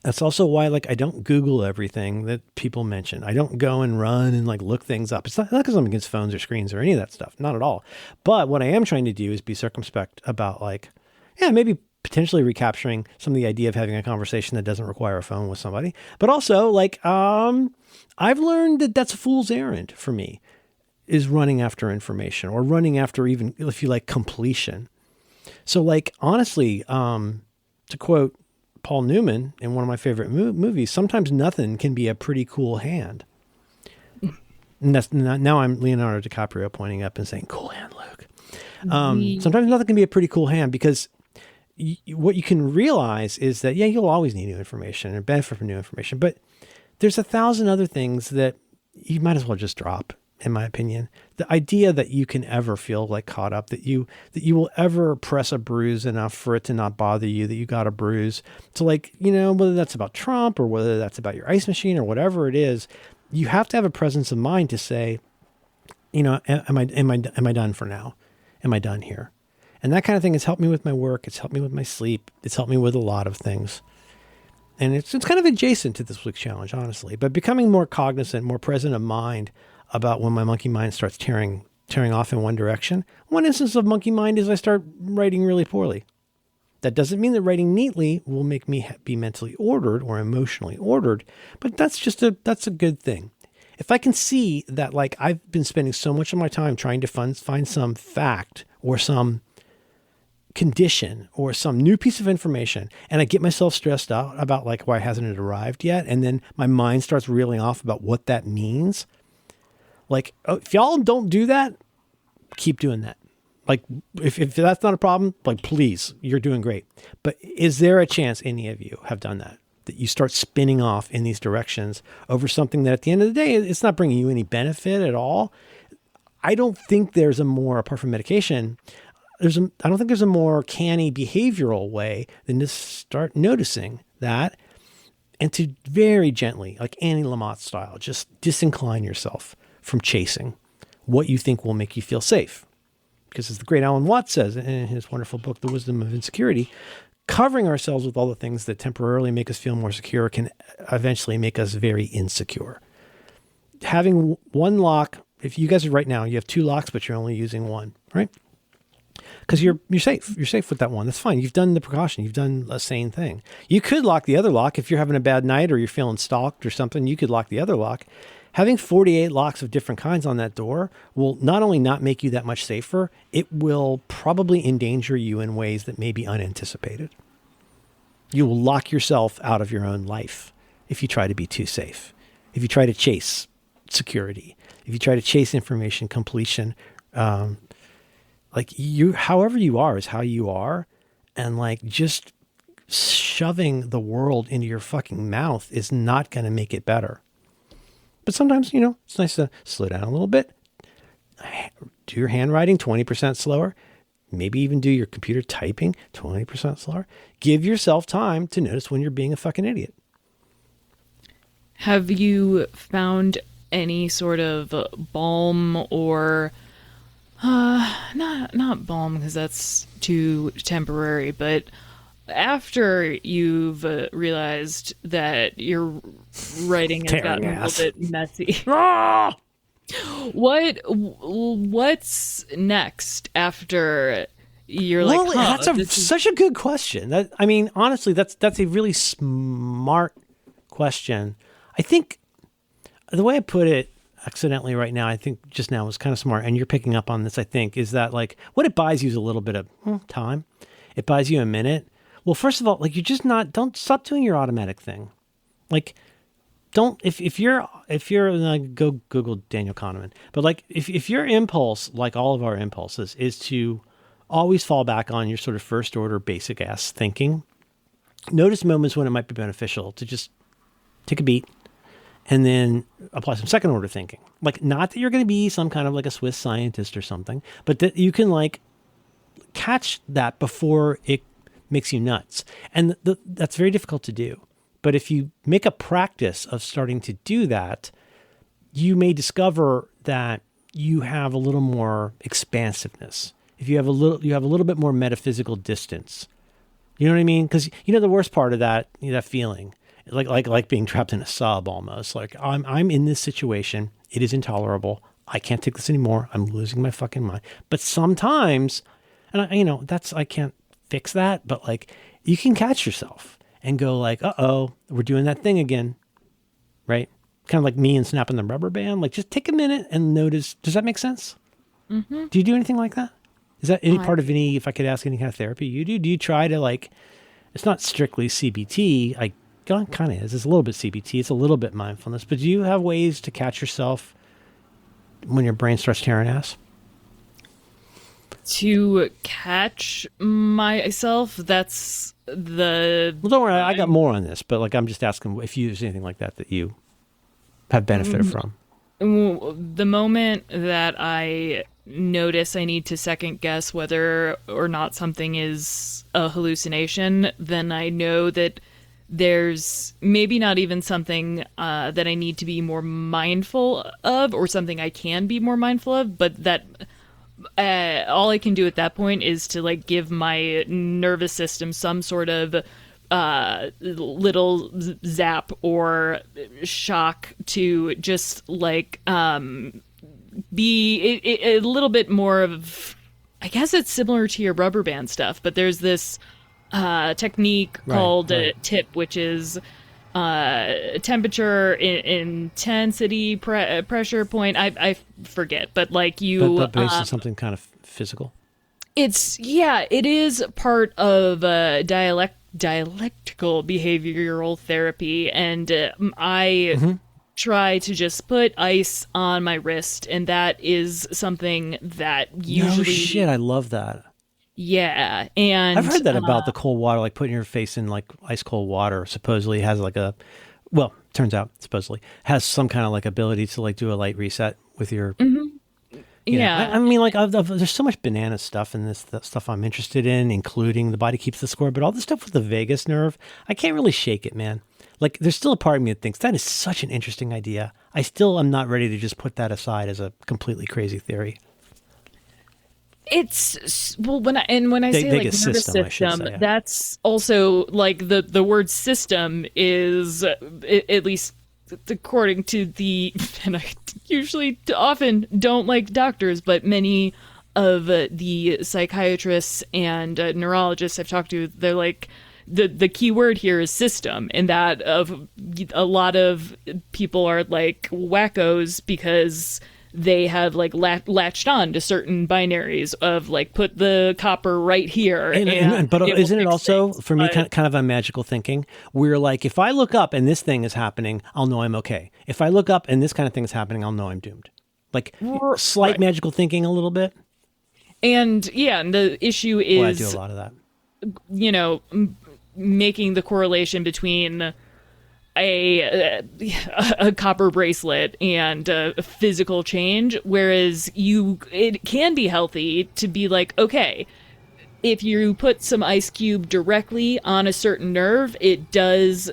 that's also why, I don't Google everything that people mention. I don't go and run and look things up. It's not because I'm against phones or screens or any of that stuff. Not at all. But what I am trying to do is be circumspect about maybe potentially recapturing some of the idea of having a conversation that doesn't require a phone with somebody. But also I've learned that that's a fool's errand for me, is running after information or running after, even if you completion. So honestly, to quote Paul Newman in one of my favorite movies, sometimes nothing can be a pretty cool hand. And that's now I'm Leonardo DiCaprio pointing up and saying, cool hand, Luke. Sometimes nothing can be a pretty cool hand, because what you can realize is that, you'll always need new information and benefit from new information, but there's 1,000 other things that you might as well just drop, in my opinion. The idea that you can ever feel caught up, that you will ever press a bruise enough for it to not bother you, that you got a bruise. So whether that's about Trump or whether that's about your ice machine or whatever it is, you have to have a presence of mind to say, am I done for now? Am I done here? And that kind of thing has helped me with my work. It's helped me with my sleep. It's helped me with a lot of things. And it's kind of adjacent to this week's challenge, honestly, but becoming more cognizant, more present of mind about when my monkey mind starts tearing off in one direction. One instance of monkey mind is I start writing really poorly. That doesn't mean that writing neatly will make me be mentally ordered or emotionally ordered, but that's a good thing. If I can see that I've been spending so much of my time trying to find some fact or some condition or some new piece of information, and I get myself stressed out about why hasn't it arrived yet, and then my mind starts reeling off about what that means. If y'all don't do that, keep doing that. If that's not a problem, please, you're doing great. But is there a chance any of you have done that you start spinning off in these directions over something that at the end of the day, it's not bringing you any benefit at all? I don't think there's apart from medication, I don't think there's a more canny behavioral way than to start noticing that and to very gently, Annie Lamott style, just disincline yourself from chasing what you think will make you feel safe. Because as the great Alan Watts says in his wonderful book, The Wisdom of Insecurity, covering ourselves with all the things that temporarily make us feel more secure can eventually make us very insecure. Having one lock, if you guys are right now, you have 2 locks, but you're only using one, right? Because you're safe. You're safe with that one. That's fine. You've done the precaution. You've done a sane thing. You could lock the other lock. If you're having a bad night or you're feeling stalked or something, you could lock the other lock. Having 48 locks of different kinds on that door will not only not make you that much safer, it will probably endanger you in ways that may be unanticipated. You will lock yourself out of your own life if you try to be too safe. If you try to chase security, if you try to chase information completion, however you are is how you are. And just shoving the world into your fucking mouth is not going to make it better. But sometimes, it's nice to slow down a little bit, do your handwriting 20% slower, maybe even do your computer typing 20% slower. Give yourself time to notice when you're being a fucking idiot. Have you found any sort of balm or not balm, because that's too temporary, but after you've realized that your writing has gotten a little bit messy, what's next after you're that's such a good question. Honestly, that's a really smart question. I think the way I put it accidentally right now, I think just now was kind of smart, and you're picking up on this, I think, is that what it buys you is a little bit of time. It buys you a minute. Well, first of all, you're just don't stop doing your automatic thing. don't if you're like, go Google Daniel Kahneman, but like if your impulse, like all of our impulses, is to always fall back on your sort of first order basic ass thinking, notice moments when it might be beneficial to just take a beat and then apply some second order thinking. Like, not that you're going to be some kind of like a Swiss scientist or something, but that you can like catch that before it makes you nuts. And that's very difficult to do. But if you make a practice of starting to do that, you may discover that you have a little more expansiveness. If you have a little bit more metaphysical distance. You know what I mean? Because you know the worst part of that, that feeling, like being trapped in a sub almost. Like I'm in this situation. It is intolerable. I can't take this anymore. I'm losing my fucking mind. But sometimes, and I can't fix that. But like, you can catch yourself and go like, uh-oh, we're doing that thing again, right? Kind of like me and snapping the rubber band. Like, just take a minute and notice. Does that make sense? Mm-hmm. Do you do anything like that? Is that any part of any, if I could ask, any kind of therapy you do? Do you try to like, it's not strictly CBT. Kind of is. It's a little bit CBT. It's a little bit mindfulness. But do you have ways to catch yourself when your brain starts tearing ass? To catch myself, that's the... Well, don't worry. I got more on this. But like, I'm just asking if you use anything like that you have benefited from. The moment that I notice I need to second guess whether or not something is a hallucination, then I know that there's maybe not even something that I need to be more mindful of, or something I can be more mindful of, but that all I can do at that point is to like give my nervous system some sort of little zap or shock to just like be a little bit more of, I guess it's similar to your rubber band stuff, but there's this technique called TIP, which is temperature, intensity, pressure point. I forget, but like you... But based on something kind of physical? It is part of dialectical behavioral therapy, and I try to just put ice on my wrist, and that is something that usually... No shit, I love that. Yeah, and... I've heard that about the cold water, like putting your face in like ice cold water supposedly has like turns out supposedly has some kind of like ability to like do a light reset with your... Yeah. I mean, like, there's so much banana stuff in this stuff I'm interested in, including The Body Keeps the Score, but all the stuff with the vagus nerve, I can't really shake it, man. Like, there's still a part of me that thinks that is such an interesting idea. I still am not ready to just put that aside as a completely crazy theory. It's when I say like nervous system, say, yeah. That's also like the word system is, at least according to the, and I usually often don't like doctors, but many of the psychiatrists and neurologists I've talked to, they're like, the key word here is system, and that of a lot of people are like wackos because they have like latched on to certain binaries of like, put the copper right here. But isn't it also, things, for me, kind of a magical thinking where like, if I look up and this thing is happening, I'll know I'm okay. If I look up and this kind of thing is happening, I'll know I'm doomed. Like slight magical thinking a little bit. And the issue is... Well, I do a lot of that. Making the correlation between a copper bracelet and a physical change, whereas it can be healthy to be like, okay, if you put some ice cube directly on a certain nerve, it does,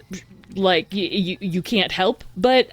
like, you can't help but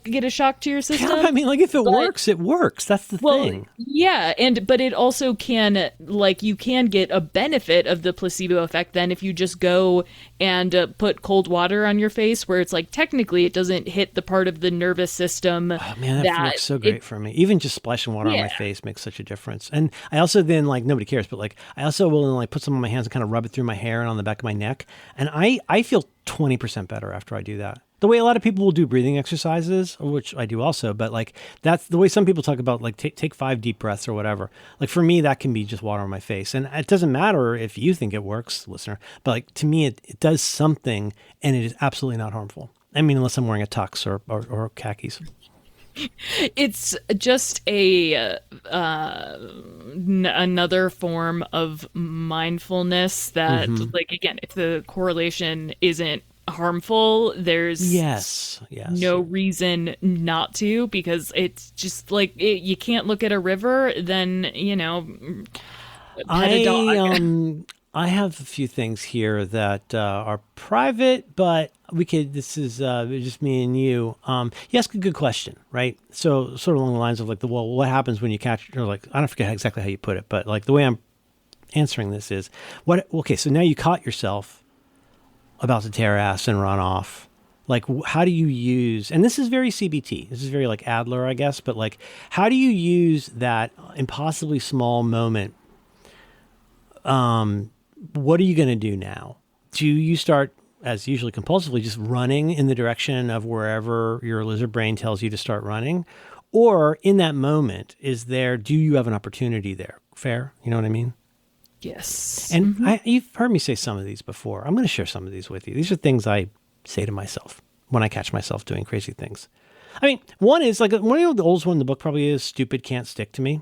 get a shock to your system. Yeah, I mean, like, if it works, it works. That's the thing. Yeah, but it also can, like, you can get a benefit of the placebo effect then if you just go and put cold water on your face, where it's like, technically it doesn't hit the part of the nervous system. Oh man, that works so great for me. Even just splashing water on my face makes such a difference. And I also then, like, nobody cares, but like, I also will like put some on my hands and kind of rub it through my hair and on the back of my neck. And I feel 20% better after I do that. The way a lot of people will do breathing exercises, which I do also, but like, that's the way some people talk about, like, take 5 deep breaths or whatever. Like, for me, that can be just water on my face. And it doesn't matter if you think it works, listener, but like, to me, it does something, and it is absolutely not harmful. I mean, unless I'm wearing a tux or khakis. It's just another form of mindfulness that, Mm-hmm. like, again, if the correlation isn't harmful, there's Yes, yes. no reason not to, because it's just like you can't look at a river, then, pet a I dog. um I have a few things here that are private, but we could. This is just me and you. You ask a good question, right? So sort of along the lines of like what happens when you catch, or like I don't forget exactly how you put it, but like the way I'm answering this is what. Okay, so now you caught yourself about to tear ass and run off. Like, how do you use? And this is very CBT. This is very like Adler, I guess. But like, how do you use that impossibly small moment? What are you going to do now? Do you start, as usually compulsively, just running in the direction of wherever your lizard brain tells you to start running? Or in that moment, do you have an opportunity there? Fair? You know what I mean? Yes. And you've heard me say some of these before. I'm going to share some of these with you. These are things I say to myself when I catch myself doing crazy things. I mean, one is like one of the oldest one in the book probably is stupid can't stick to me.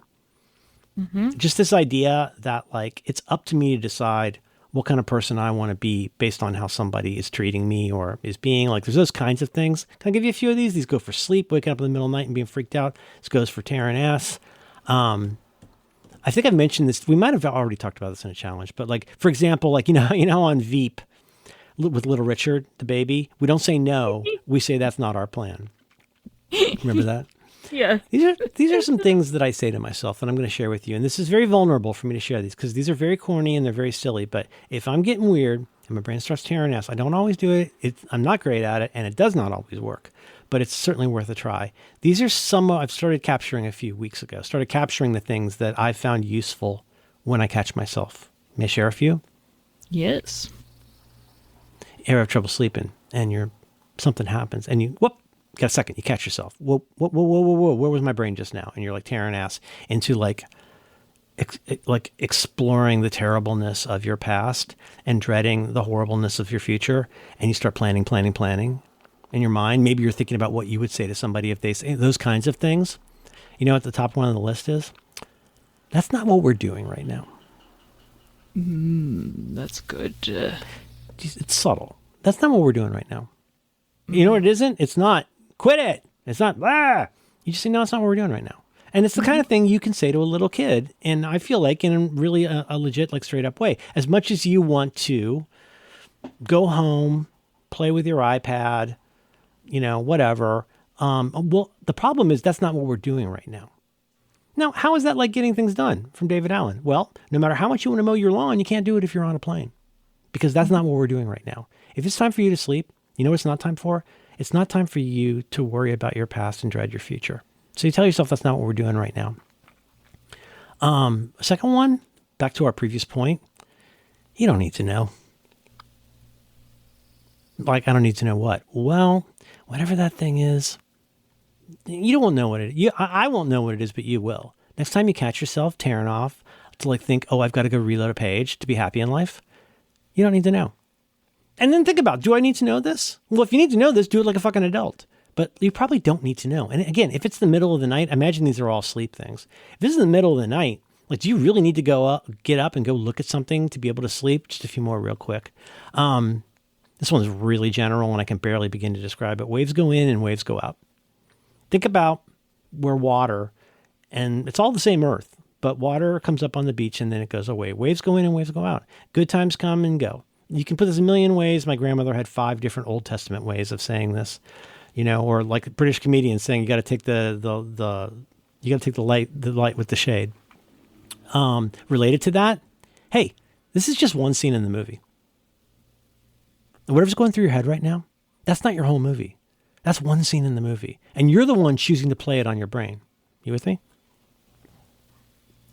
Just this idea that like it's up to me to decide what kind of person I want to be based on how somebody is treating me or is being. Like there's those kinds of things. Can I give you a few of these? These go for sleep, waking up in the middle of the night and being freaked out. This goes for tearing ass. I think I've mentioned this. We might have already talked about this in a challenge, but like for example, like on Veep with Little Richard, the baby, we don't say no. We say that's not our plan. Remember that? Yeah. These are some things that I say to myself that I'm going to share with you. And this is very vulnerable for me to share these because these are very corny and they're very silly. But if I'm getting weird and my brain starts tearing ass, I don't always do it. I'm not great at it and it does not always work, but it's certainly worth a try. These are some I've started capturing a few weeks ago, started capturing the things that I found useful when I catch myself. May I share a few? Yes. You ever have trouble sleeping and something happens and you, whoop, got a second, you catch yourself. Whoa, whoa, whoa, whoa, whoa, whoa. Where was my brain just now? And you're like tearing ass into like exploring the terribleness of your past and dreading the horribleness of your future. And you start planning in your mind. Maybe you're thinking about what you would say to somebody if they say those kinds of things. You know what the top one on the list is? That's not what we're doing right now. That's good. It's subtle. That's not what we're doing right now. You know what it isn't? It's not quit it. It's not blah. You just say, no, it's not what we're doing right now. And it's the kind of thing you can say to a little kid. And I feel like in really a legit, like straight up way, as much as you want to go home, play with your iPad, whatever. Well, the problem is that's not what we're doing right now. Now, how is that like getting things done from David Allen? Well, no matter how much you want to mow your lawn, you can't do it if you're on a plane because that's not what we're doing right now. If it's time for you to sleep, you know what it's not time for? It's not time for you to worry about your past and dread your future. So you tell yourself that's not what we're doing right now. Second one, back to our previous point, you don't need to know. Like, I don't need to know what? Well, whatever that thing is, you won't know what it is. I won't know what it is, but you will. Next time you catch yourself tearing off to like think, oh, I've got to go reload a page to be happy in life, you don't need to know. And then think about, do I need to know this? Well, if you need to know this, do it like a fucking adult. But you probably don't need to know. And again, if it's the middle of the night, imagine these are all sleep things. If this is the middle of the night, like, do you really need to get up and go look at something to be able to sleep? Just a few more real quick. This one's really general and I can barely begin to describe it. Waves go in and waves go out. Think about where water, and it's all the same earth, but water comes up on the beach and then it goes away. Waves go in and waves go out. Good times come and go. You can put this a million ways. My grandmother had 5 different Old Testament ways of saying this, or like a British comedian saying you got to take the light with the shade. Related to that, hey, this is just one scene in the movie. Whatever's going through your head right now, that's not your whole movie. That's one scene in the movie, and you're the one choosing to play it on your brain. You with me?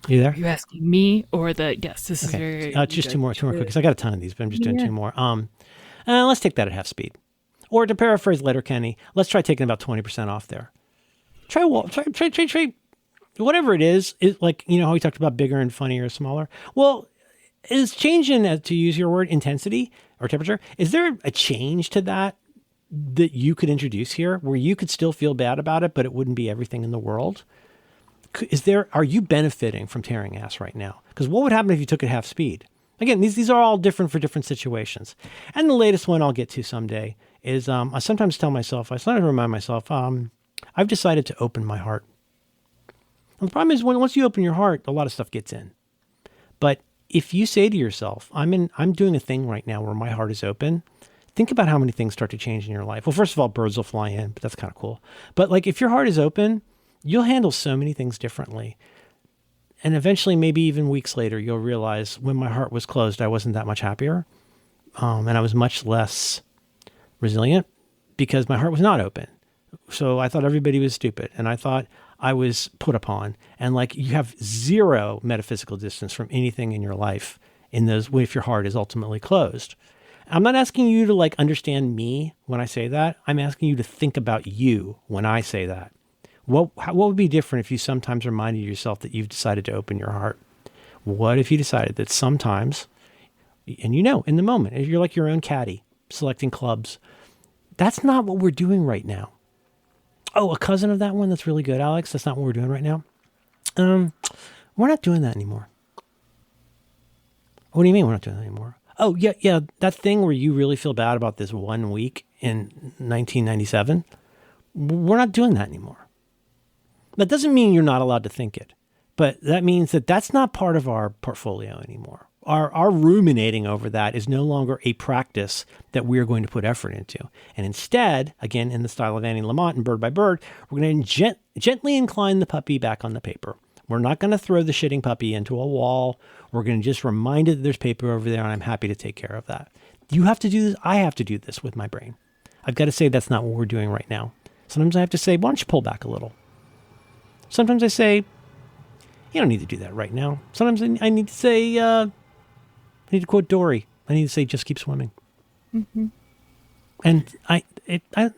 You there? Are you asking me or the? Yes, this is very. Just two more quick because I got a ton of these, but I'm just doing 2 more. Let's take that at half speed, or to paraphrase Letterkenny, let's try taking about 20% off there. Try whatever it is. Like how we talked about bigger and funnier or smaller. Well, is change in, to use your word, intensity or temperature? Is there a change to that that you could introduce here where you could still feel bad about it, but it wouldn't be everything in the world? Are you benefiting from tearing ass right now? Because what would happen if you took it half speed? Again, these are all different for different situations. And the latest one I'll get to someday is I sometimes remind myself, I've decided to open my heart. And the problem is once you open your heart, a lot of stuff gets in. But if you say to yourself, I'm doing a thing right now where my heart is open, think about how many things start to change in your life. Well, first of all, birds will fly in, but that's kind of cool. But like if your heart is open, you'll handle so many things differently. And eventually, maybe even weeks later, you'll realize when my heart was closed, I wasn't that much happier. And I was much less resilient because my heart was not open. So I thought everybody was stupid. And I thought I was put upon. And like you have zero metaphysical distance from anything in your life in those if your heart is ultimately closed. I'm not asking you to like understand me when I say that. I'm asking you to think about you when I say that. What would be different if you sometimes reminded yourself that you've decided to open your heart? What if you decided that sometimes, and in the moment, if you're like your own caddy, selecting clubs, that's not what we're doing right now. Oh, a cousin of that one that's really good, Alex, that's not what we're doing right now. We're not doing that anymore. What do you mean we're not doing that anymore? Oh, yeah, that thing where you really feel bad about this 1 week in 1997, we're not doing that anymore. That doesn't mean you're not allowed to think it, but that means that that's not part of our portfolio anymore. Our ruminating over that is no longer a practice that we're going to put effort into. And instead, again, in the style of Annie Lamott and Bird by Bird, we're going to gently incline the puppy back on the paper. We're not going to throw the shitting puppy into a wall. We're going to just remind it that there's paper over there, and I'm happy to take care of that. You have to do this. I have to do this with my brain. I've got to say that's not what we're doing right now. Sometimes I have to say, why don't you pull back a little? Sometimes I say, you don't need to do that right now. Sometimes I need to say, I need to quote Dory. I need to say, just keep swimming. Mm-hmm. And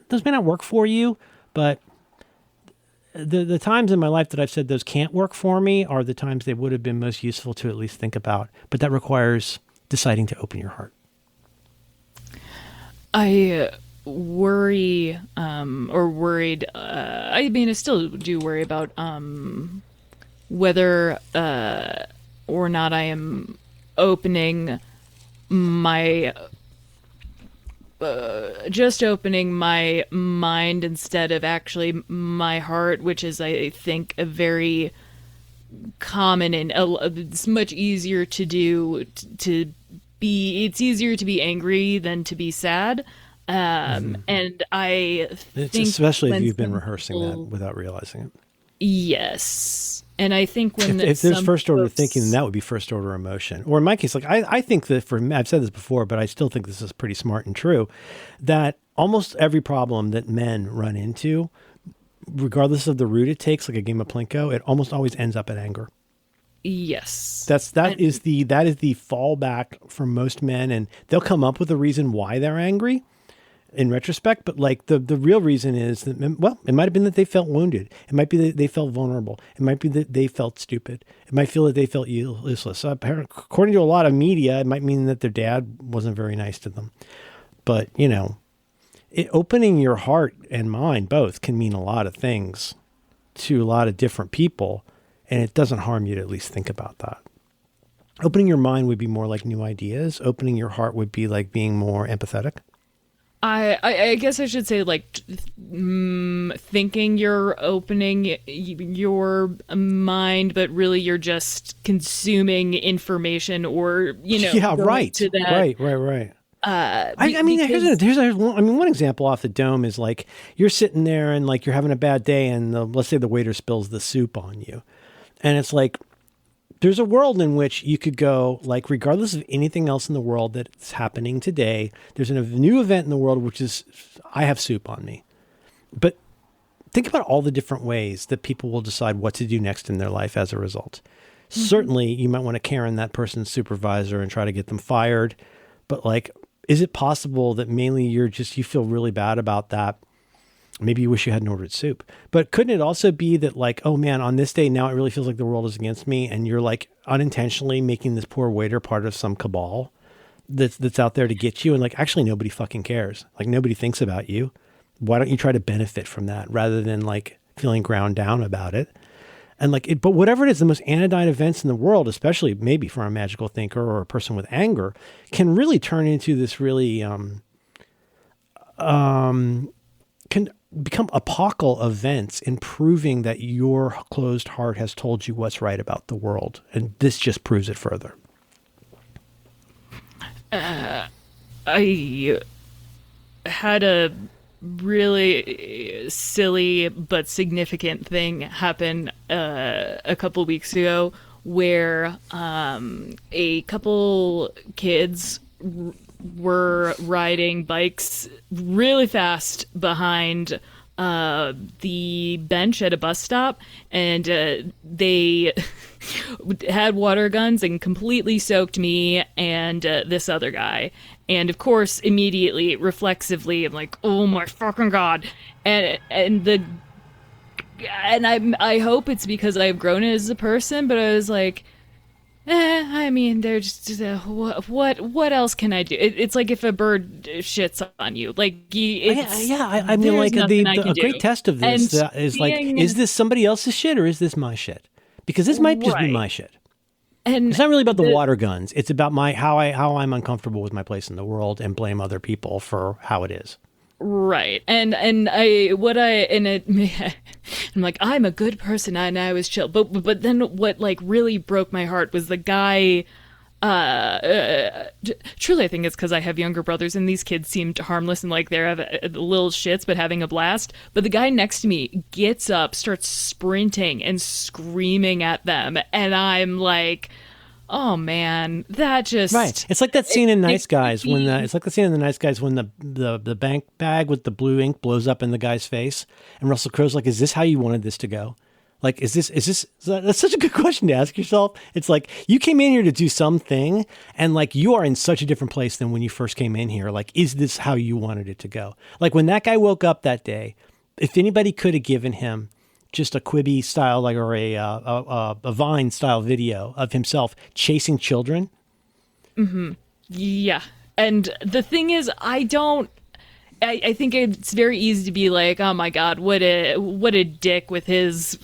those may not work for you, but the times in my life that I've said those can't work for me are the times they would have been most useful to at least think about. But that requires deciding to open your heart. I worry or worried. I mean, I still do worry about whether or not I am opening my just opening my mind instead of actually my heart, which is, I think, a very common and it's much easier to do. It's easier to be angry than to be sad. And I think especially if you've been rehearsing that without realizing it. Yes. And I think if there's first order thinking, then that would be first order emotion. Or in my case, like I think that for me, I've said this before, but I still think this is pretty smart and true, that almost every problem that men run into, regardless of the route it takes, like a game of Plinko, it almost always ends up at anger. Yes. That is the fallback for most men, and they'll come up with a reason why they're angry in retrospect, but like the real reason is that, well, it might have been that they felt wounded. It might be that they felt vulnerable. It might be that they felt stupid. It might feel that they felt useless. According to a lot of media, it might mean that their dad wasn't very nice to them. But, opening your heart and mind both can mean a lot of things to a lot of different people, and it doesn't harm you to at least think about that. Opening your mind would be more like new ideas. Opening your heart would be like being more empathetic. I guess I should say, like, thinking you're opening your mind, but really you're just consuming information, or yeah, right, to that. Right. Here's one example off the dome is like you're sitting there and like you're having a bad day, and let's say the waiter spills the soup on you, and it's like, there's a world in which you could go, like, regardless of anything else in the world that's happening today, there's a new event in the world, which is, I have soup on me. But think about all the different ways that people will decide what to do next in their life as a result. Mm-hmm. Certainly, you might want to Karen that person's supervisor and try to get them fired. But like, is it possible that mainly you feel really bad about that? Maybe you wish you hadn't ordered soup. But couldn't it also be that like, oh man, on this day now it really feels like the world is against me, and you're like unintentionally making this poor waiter part of some cabal? that's out there to get you, and like actually nobody fucking cares. Like nobody thinks about you. Why don't you try to benefit from that rather than like feeling ground down about it? And like it, but whatever it is, the most anodyne events in the world, especially maybe for a magical thinker or a person with anger, can really turn into this really can become apocal events in proving that your closed heart has told you what's right about the world. And this just proves it further. I had a really silly but significant thing happen a couple weeks ago where a couple kids were riding bikes really fast behind the bench at a bus stop, and they had water guns and completely soaked me and this other guy. And of course, immediately, reflexively, I'm like, "Oh my fucking god!" And I hope it's because I've grown as a person, but I was like, I mean, they're just what else can I do? It's like if a bird shits on you, like I mean, like a great test of this is like, is this somebody else's shit or is this my shit? Because this might just be my shit. And it's not really about the water guns. It's about how I'm uncomfortable with my place in the world and blame other people for how it is. Right. And I'm like, I'm a good person and I was chill. But then what like really broke my heart was the guy, truly I think it's because I have younger brothers and these kids seemed harmless and like they're little shits but having a blast. But the guy next to me gets up, starts sprinting and screaming at them. And I'm like, oh man, that just right. It's like that scene in Nice Guys when the bank bag with the blue ink blows up in the guy's face, and Russell Crowe's like, "Is this how you wanted this to go? Like, is this? That's such a good question to ask yourself. It's like you came in here to do something, and like you are in such a different place than when you first came in here. Like, is this how you wanted it to go? Like when that guy woke up that day, if anybody could have given him just a Quibi style, like, or a Vine style video of himself chasing children. Mm-hmm. Yeah. And the thing is, I think it's very easy to be like, oh my God, what a dick with his,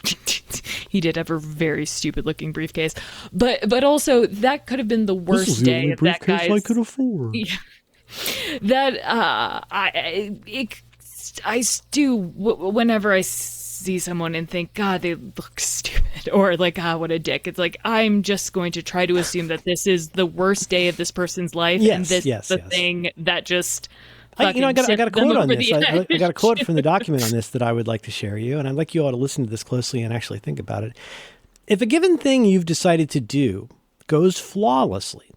he did have a very stupid looking briefcase, but also that could have been the worst day of that guy's. I could afford. Yeah. That, I do, whenever I see someone and think, God, they look stupid, or like, what a dick. It's like, I'm just going to try to assume that this is the worst day of this person's life, and this is the thing that just. I got a quote on this. I got a quote from the document on this that I would like to share you, and I'd like you all to listen to this closely and actually think about it. If a given thing you've decided to do goes flawlessly,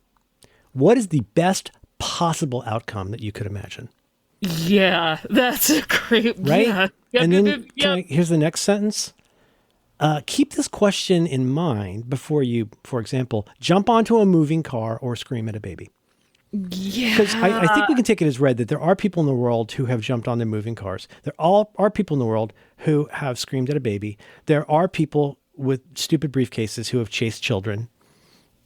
what is the best possible outcome that you could imagine? Yeah, that's a great, right? Yeah. And then here's the next sentence. Keep this question in mind before you, for example, jump onto a moving car or scream at a baby. Yeah. Because I think we can take it as read that there are people in the world who have jumped on their moving cars. There are people in the world who have screamed at a baby. There are people with stupid briefcases who have chased children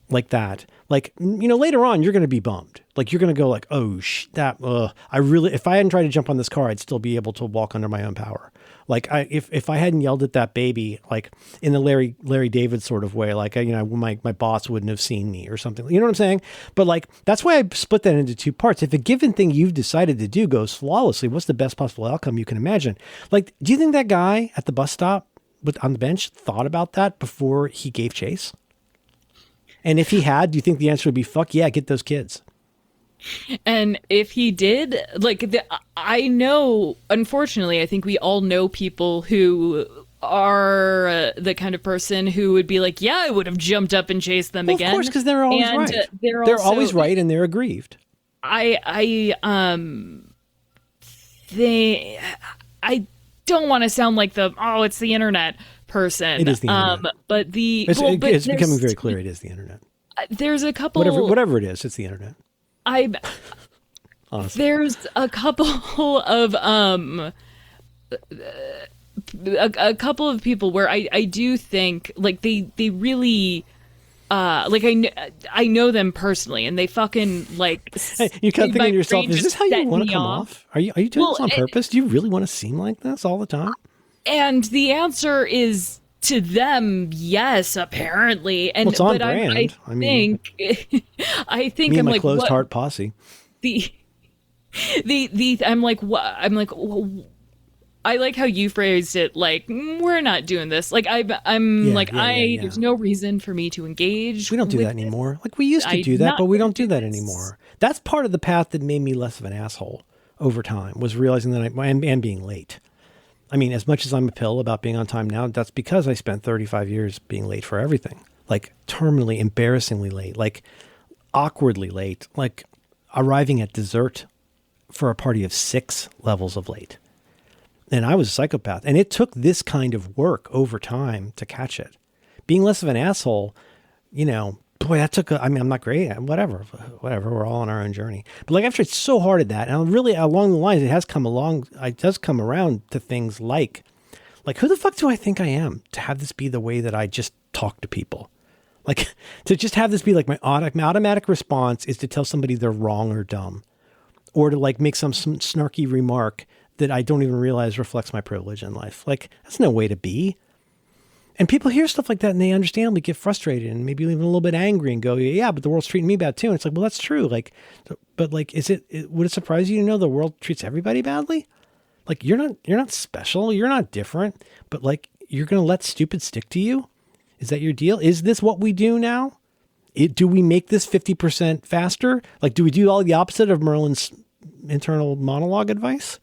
like that. Like, later on, you're going to be bummed. Like, you're going to go like, oh, if I hadn't tried to jump on this car, I'd still be able to walk under my own power. Like, if I hadn't yelled at that baby, like in the Larry David sort of way, like, my boss wouldn't have seen me or something. You know what I'm saying? But like, that's why I split that into two parts. If a given thing you've decided to do goes flawlessly, what's the best possible outcome you can imagine? Like, do you think that guy at the bus stop on the bench thought about that before he gave chase? And if he had, do you think the answer would be, fuck yeah, get those kids? And if he did, like, I know, unfortunately, I think we all know people who are the kind of person who would be like, yeah, I would have jumped up and chased them again. Of course, because they're always right. They're always right, and they're aggrieved. I don't want to sound like it's the internet person. It is the internet. But it's becoming very clear it is the internet. There's a couple. Whatever it is, it's the internet. There's a couple of a couple of people where I do think like they really like I know them personally, and they fucking like. Hey, you kind of thinking to yourself, is this how you want to come off? Are you doing this on purpose? Do you really want to seem like this all the time? And the answer is to them, yes, apparently. And well, it's on but brand. I think I think me and I'm my like closed what, heart posse. The I'm like what I'm like. I like how you phrased it, like we're not doing this. Like I'm there's no reason for me to engage. We don't do that anymore. Like we used to do that, but we don't do that anymore. That's part of the path that made me less of an asshole over time, was realizing that and being late. I mean, as much as I'm a pill about being on time now, that's because I spent 35 years being late for everything. Like terminally, embarrassingly late, like awkwardly late, like arriving at dessert for a party of 6 levels of late. And I was a psychopath. And it took this kind of work over time to catch it. Being less of an asshole, boy, that took I'm not great. Whatever. We're all on our own journey. But like I've tried so hard at that. And really along the lines, it does come around to things like who the fuck do I think I am to have this be the way that I just talk to people? Like to just have this be like my automatic response is to tell somebody they're wrong or dumb, or to like make some snarky remark that I don't even realize reflects my privilege in life. Like, that's no way to be. And people hear stuff like that and they understandably get frustrated and maybe even a little bit angry and go, yeah, but the world's treating me bad too. And it's like, well, that's true. Like, but like, would it surprise you to know the world treats everybody badly? Like, you're not special. You're not different, but like, you're going to let stupid stick to you. Is that your deal? Is this what we do now? Do we make this 50% faster? Like, do we do all the opposite of Merlin's internal monologue advice?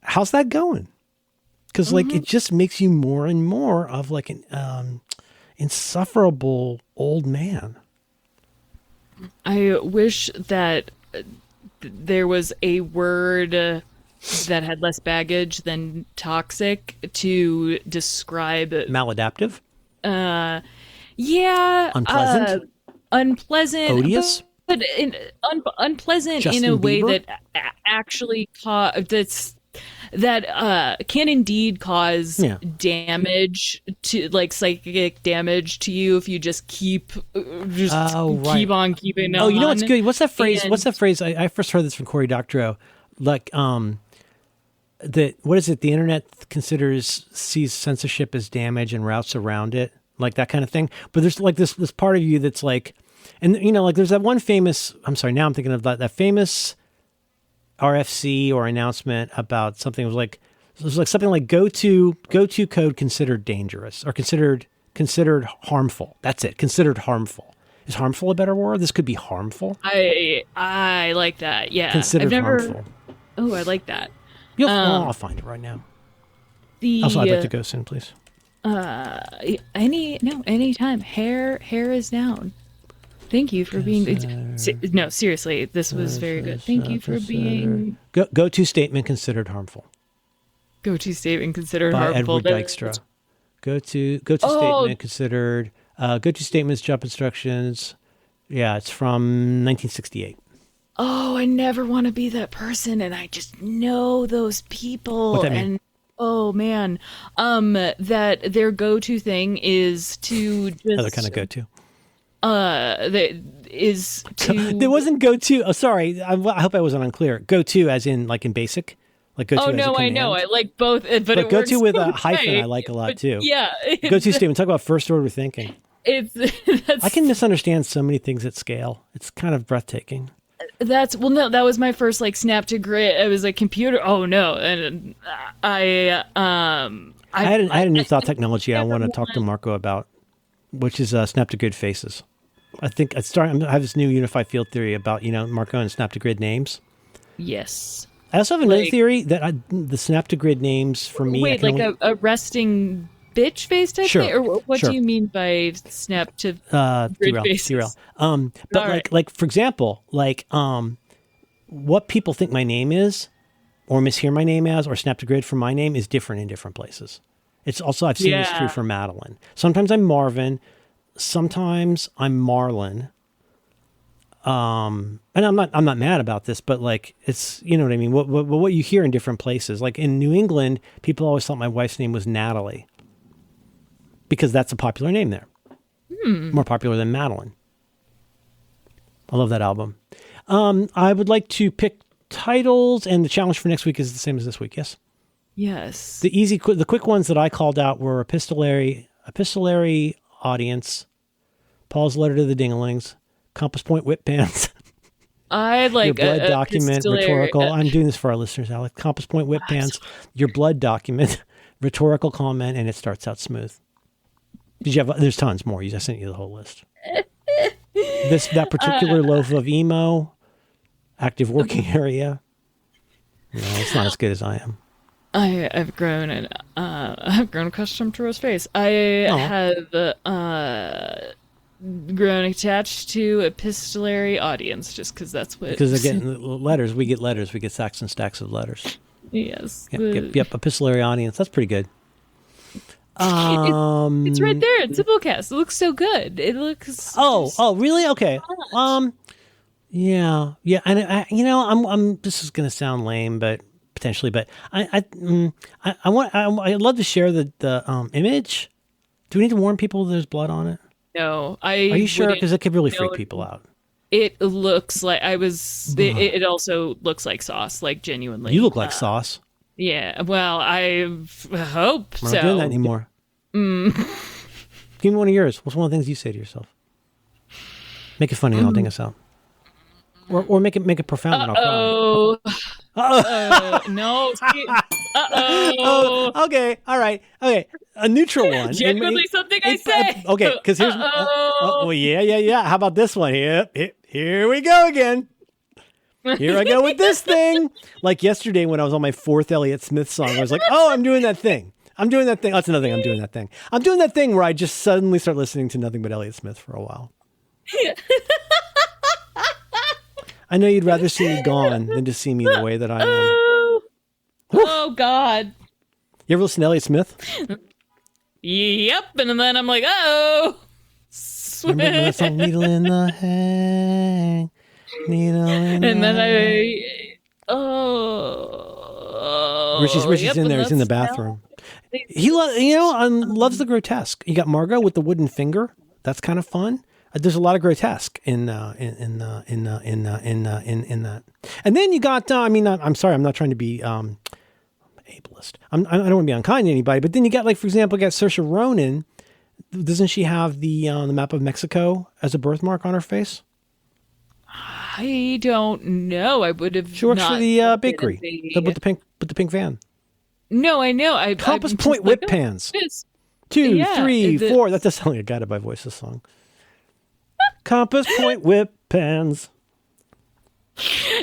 How's that going? Because like it just makes you more and more of like an insufferable old man. I wish that there was a word that had less baggage than toxic to describe Maladaptive. Yeah. Unpleasant. Unpleasant. Odious. But unpleasant Justin in a way Bieber? that actually can indeed cause damage to like psychic damage to you if you just keep on keeping on. Oh, you know what's good? What's that phrase? I first heard this from Cory Doctorow. Like, that what is it? The internet sees censorship as damage and routes around it, like that kind of thing. But there's like this part of you that's like, and like there's that one famous. I'm sorry, now I'm thinking of that famous RFC or announcement about something. It was like something like go to code considered dangerous or considered harmful. That's it. Considered harmful. Is harmful a better word? This could be harmful. I like that. Yeah. Considered harmful. Oh, I like that. I'll find it right now. Also, I'd like to go soon, please. Anytime. Hair is down. Thank you for being. No, seriously, this was very good. Thank you for being. Go-to statement considered harmful. Go-to statement considered by harmful. Edward Dykstra. Go-to statement considered. Go-to statements, job instructions. Yeah, it's from 1968. Oh, I never want to be that person, and I just know those people. What that mean? Oh man, that their go-to thing is to just other kind of go-to. That is to. There wasn't go-to. Oh, sorry. I hope I wasn't unclear. Go-to, as in like in basic, like go-to. Oh as no, a I know. I like both, but it go-to works with both a hyphen, ways. I like a lot too. Yeah. Go-to statement. Talk about first order thinking. I can misunderstand so many things at scale. It's kind of breathtaking. That was my first like snap to grit. It was like computer. Oh no, and I had a new thought technology I want to talk to Marco about, which is snap to grid faces. I think I have this new unified field theory about Marco and snap to grid names. Yes. I also have another theory that the snap to grid names for me. Wait, like a resting bitch face type thing, or what do you mean by snap to grid faces? Derail. But like for example, what people think my name is, or mishear my name as, or snap to grid for my name is different in different places. It's also I've seen this true for Madeline. Sometimes I'm Marvin, sometimes I'm Marlon. And I'm not mad about this, but like it's what I mean. What you hear in different places, like in New England, people always thought my wife's name was Natalie. Because that's a popular name there. More popular than Madeline. I love that album. I would like to pick titles, and the challenge for next week is the same as this week. Yes. Yes. The quick ones that I called out were epistolary audience, Paul's letter to the Dinglings, Compass Point Whip Pants. I like your blood document, rhetorical. I'm doing this for our listeners, Alex. Compass Point Whip Pants, your blood document, rhetorical comment, and it starts out smooth. Did you have? There's tons more. I sent you the whole list. That particular loaf of emo, active working area. No, it's not as good as I am. I've grown accustomed to Rose face. I have grown attached to epistolary audience just because that's what. Because again, letters. We get letters. We get stacks and stacks of letters. Yes. Yep. Epistolary audience. That's pretty good. It's right there. It's Simplecast. It looks so good. It looks. Oh, really? Okay. Yeah. I'm. This is gonna sound lame, but potentially, but I'd love to share the image. Do we need to warn people there's blood on it? No, Are you sure? Because it could really freak people out. It looks like it also looks like sauce, like genuinely. You look like sauce. Yeah, well, I hope so. We're not doing that anymore. Give me one of yours. What's one of the things you say to yourself? Make it funny and I'll ding us out. Or make it profound and I'll cry. No. Oh, okay. All right. Okay. A neutral one. Genuinely something I say. Okay, because here's... well, yeah. How about this one? Here we go again. Here I go with this thing. Like yesterday when I was on my 4th Elliott Smith song, I was like, I'm doing that thing. That's another thing. I'm doing that thing. I'm doing that thing where I just suddenly start listening to nothing but Elliott Smith for a while. I know you'd rather see me gone than to see me the way that I am. Oh, God. You ever listen to Elliott Smith? Yep. And then I'm like, oh. Remember that song, Needle in the Hay? Needle in the And then hay. Richie's in there. He's in the bathroom. He loves the grotesque. You got Margot with the wooden finger. That's kind of fun. There's a lot of grotesque in that. And then you got. I'm sorry. I'm not trying to be ableist. I don't want to be unkind to anybody. But then you got, like, for example, you got Saoirse Ronan. Doesn't she have the map of Mexico as a birthmark on her face? I don't know. I would have. She works for the bakery with the pink van. No, I know. Compass Point Whip Pans. 2, 3, 4. That does sound like a Guided by Voices song. Compass Point Whip Pans.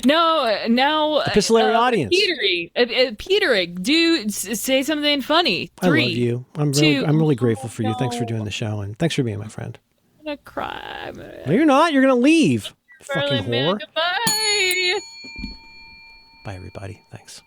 No. Epistolary audience. Petering. Say something funny. 3. I love you. I'm really grateful for you. Thanks for doing the show, and thanks for being my friend. I'm gonna cry. No, you're not. You're gonna leave. Fucking whore. Goodbye. Bye, everybody. Thanks.